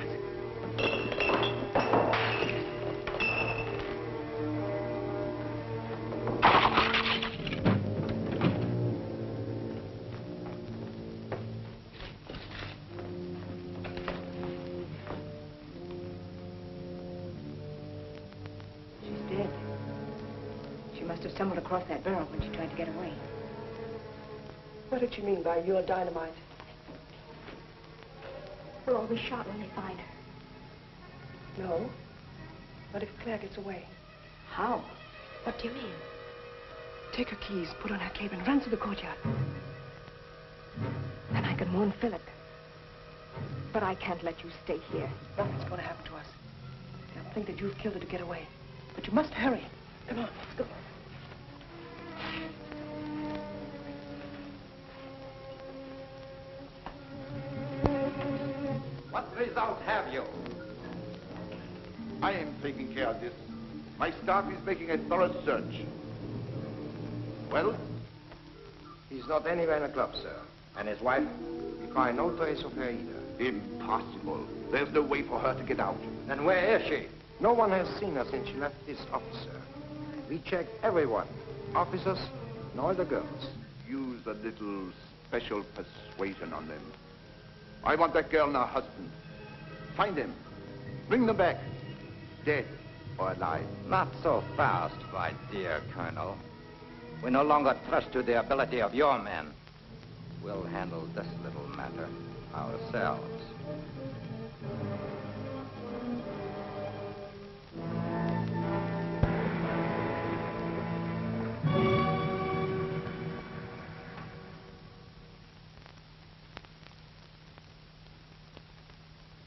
Stumbled across that barrel when she tried to get away. What did she mean by your dynamite? We'll all be shot when they find her. No. What if Claire gets away? How? What do you mean? Take her keys, put on her cape, and run to the courtyard. Then I can warn Philip. But I can't let you stay here. Nothing's going to happen to us. They'll think that you've killed her to get away. But you must hurry. Come on, let's go. What result have you? I am taking care of this. My staff is making a thorough search. Well? He's not anywhere in the club, sir. And his wife? We find no trace of her either. Impossible. There's no way for her to get out. Then where is she? No one has seen her since she left this office, sir. We checked everyone. Officers and all the girls. Use a little special persuasion on them. I want that girl and her husband. Find them. Bring them back. Dead or alive. Not so fast, my dear Colonel. We no longer trust to the ability of your men. We'll handle this little matter ourselves.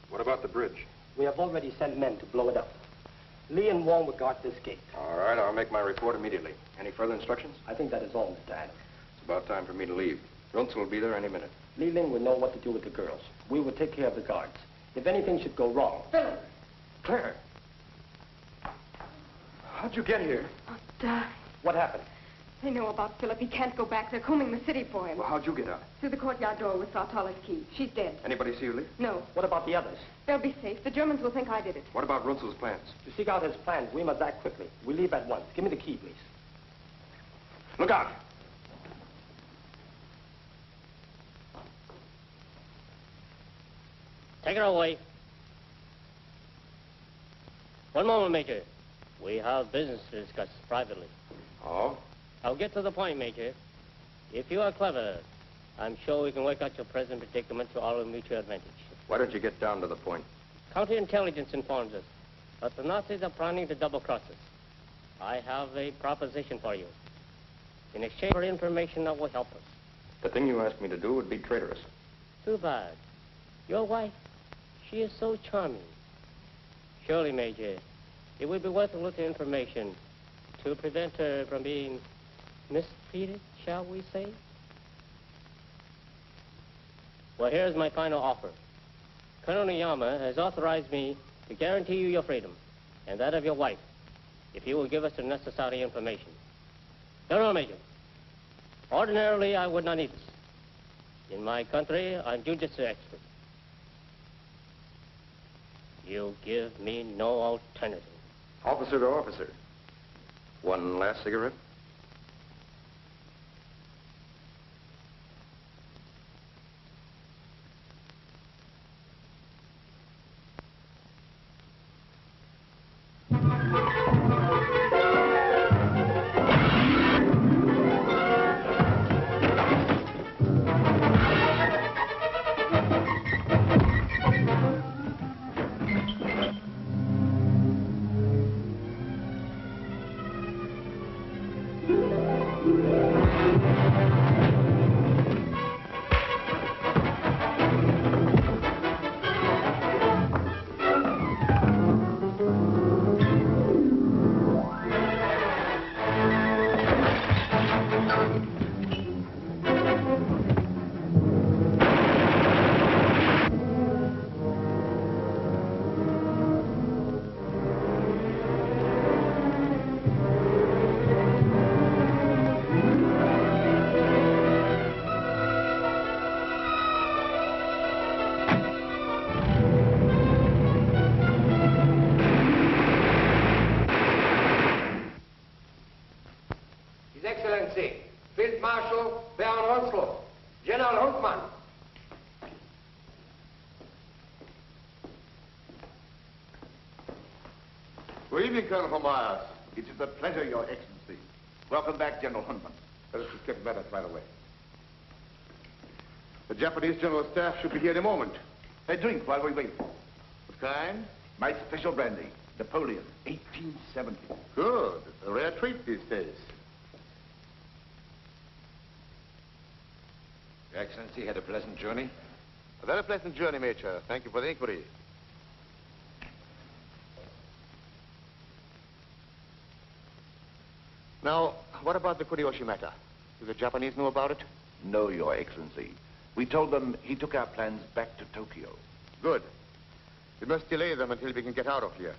What about the bridge? We have already sent men to blow it up. Lee and Wong will guard this gate. All right, I'll make my report immediately. Any further instructions? I think that is all, Mr. Adams. It's about time for me to leave. Runzel will be there any minute. Li Ling will know what to do with the girls. We will take care of the guards. If anything should go wrong... Philip! Claire! How'd you get here? I'll die. What happened? They know about Philip. He can't go back. They're combing the city for him. Well, how'd you get out? Through the courtyard door with Sabotage's key. She's dead. Anybody see you leave? No. What about the others? They'll be safe. The Germans will think I did it. What about Runzel's plans? To seek out his plans, we must act quickly. We leave at once. Give me the key, please. Look out. Take her away. One moment, Major. We have business to discuss privately. Oh? I'll get to the point, Major. If you are clever, I'm sure we can work out your present predicament to our mutual advantage. Why don't you get down to the point? Counterintelligence informs us that the Nazis are planning to double-cross us. I have a proposition for you. In exchange for information that will help us. The thing you asked me to do would be traitorous. Too bad. Your wife, she is so charming. Surely, Major, it would be worth a little information to prevent her from being mistreated, shall we say? Well, here's my final offer. Colonel Niyama has authorized me to guarantee you your freedom and that of your wife if you will give us the necessary information. General Major, ordinarily I would not need this. In my country, I'm jujitsu expert. You give me no alternative. Officer to officer. One last cigarette? Field Marshal Baron Ronslow, General Huntman. Good evening, Colonel von Myers. It is a pleasure, Your Excellency. Welcome back, General Huntman. Let us just get matters right away. The Japanese General Staff should be here in a moment. A drink while we wait. What kind? My special brandy, Napoleon, 1870. Good. It's a rare treat these days. Your Excellency had a pleasant journey? A very pleasant journey, Major. Thank you for the inquiry. Now, what about the Kuriyoshi matter? Do the Japanese know about it? No, Your Excellency. We told them he took our plans back to Tokyo. Good. We must delay them until we can get out of here.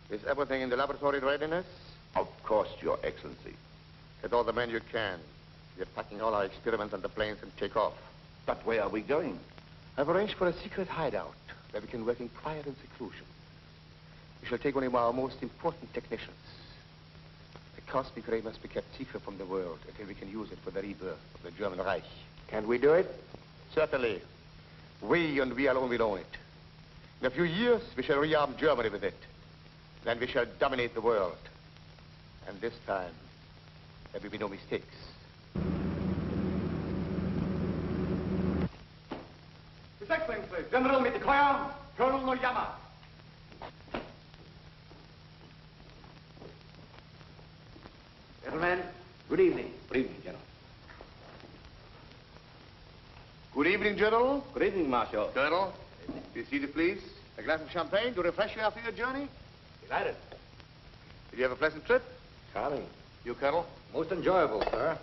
Is everything in the laboratory in readiness? Of course, Your Excellency. Get all the men you can. We are packing all our experiments on the planes and take off. But where are we going? I've arranged for a secret hideout where we can work in quiet and seclusion. We shall take one of our most important technicians. The cosmic ray must be kept secret from the world until we can use it for the rebirth of the German Reich. Can we do it? Certainly. We and we alone will own it. In a few years, we shall rearm Germany with it. Then we shall dominate the world. And this time, there will be no mistakes. His Excellency, General Mitokoya, Colonel Noyama. Gentlemen, good evening. Good evening, General. Good evening, General. Good evening, Marshal. Colonel, be seated, please. A glass of champagne to refresh you after your journey? Delighted. Did you have a pleasant trip? Charming. You, Colonel? Most enjoyable, sir.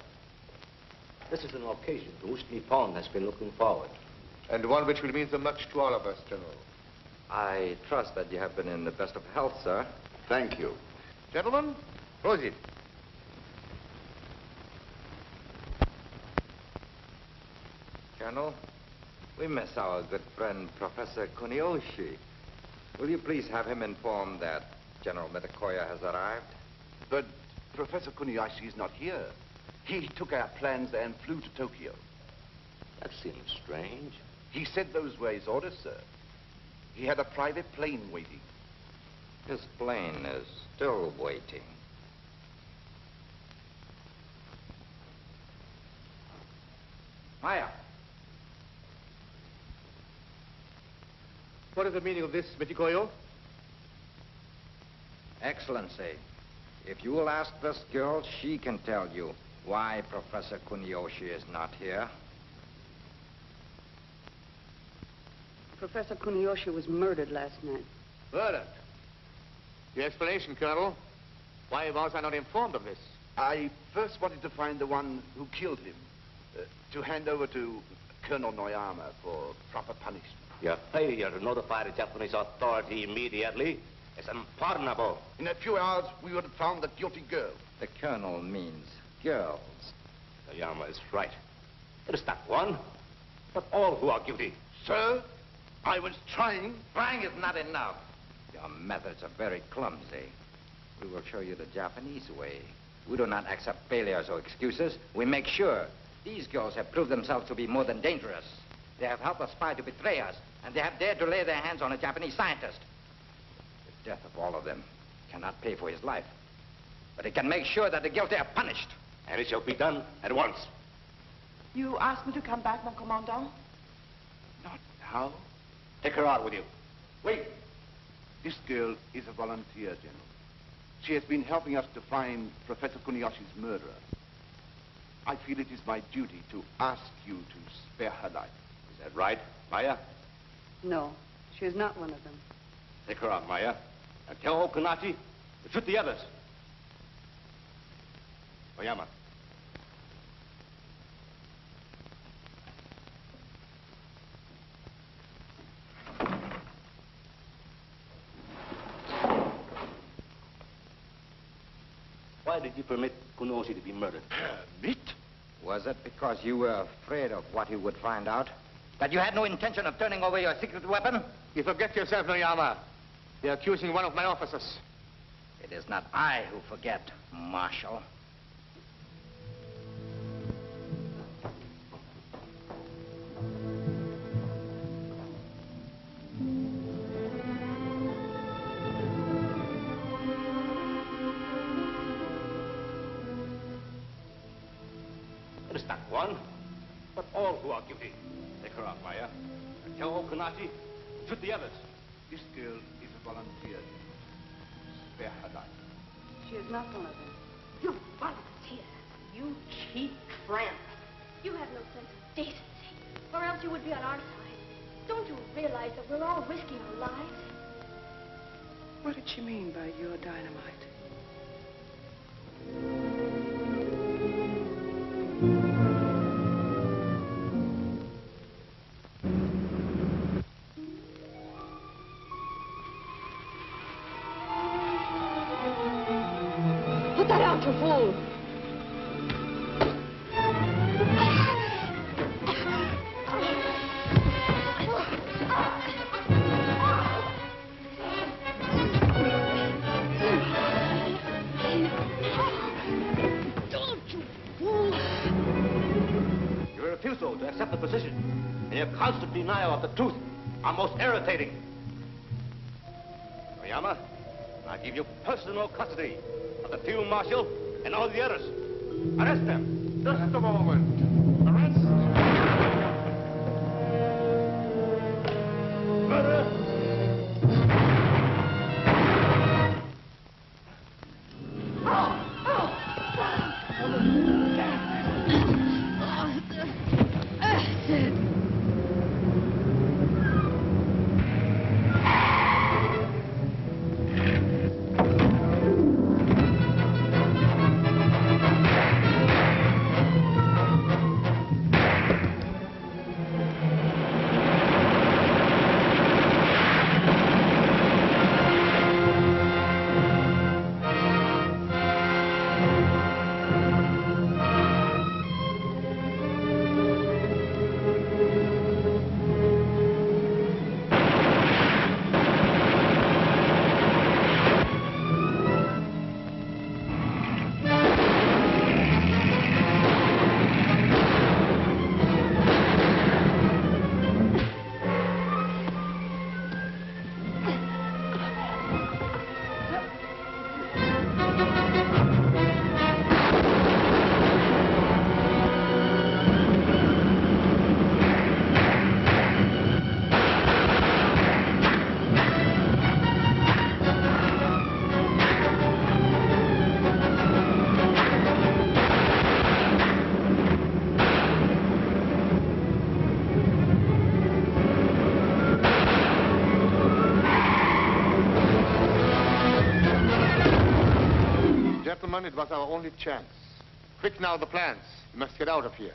This is an occasion to which Nippon has been looking forward. And one which will mean so much to all of us, General. I trust that you have been in the best of health, sir. Thank you. Gentlemen, proceed. Colonel, we miss our good friend, Professor Kuniyoshi. Will you please have him informed that General Mitokoya has arrived? But Professor Kuniyoshi is not here. He took our plans and flew to Tokyo. That seems strange. He sent those were his orders, sir. He had a private plane waiting. His plane is still waiting. Maya. What is the meaning of this, Mitikoyo? Excellency, if you will ask this girl, she can tell you why Professor Kuniyoshi is not here. Professor Kuniyoshi was murdered last night. Murdered? Your explanation, Colonel. Why was I not informed of this? I first wanted to find the one who killed him, to hand over to Colonel Noyama for proper punishment. Your failure to notify the Japanese authority immediately is unpardonable. In a few hours, we would have found the guilty girl. The colonel means girls. Noyama is right. It is not one, but all who are guilty. Sir, I was trying. Trying is not enough. Your methods are very clumsy. We will show you the Japanese way. We do not accept failures or excuses. We make sure. These girls have proved themselves to be more than dangerous. They have helped a spy to betray us, and they have dared to lay their hands on a Japanese scientist. The death of all of them cannot pay for his life, but it can make sure that the guilty are punished. And it shall be done at once. You asked me to come back, mon commandant? Not now. Take her out with you. Wait. This girl is a volunteer, General. She has been helping us to find Professor Kuniyoshi's murderer. I feel it is my duty to ask you to spare her life. Is that right, Maya? No, she is not one of them. Take her out, Maya. And tell Okanachi to shoot the others. Oyama. Why did you permit Kunoshi to be murdered? Permit? Was it because you were afraid of what he would find out? That you had no intention of turning over your secret weapon? You forget yourself, Noyama. You're accusing one of my officers. It is not I who forget, Marshal. It is not one, but all who are guilty. Take her out, Maya. And tell Okanachi to shoot the others. This girl is a volunteer. Spare her life. She is not one of them. You volunteer. You cheap tramp. You have no sense of decency, or else you would be on our side. Don't you realize that we're all risking our lives? What did she mean by your dynamite? Put that out, you fool! Your refusal to accept the position and your constant denial of the truth are most irritating. Oyama, I give you personal custody of the field marshal and all the others. Arrest them. Just a moment. Arrest. Murder. son, it was our only chance. Quick now, the plans. We must get out of here.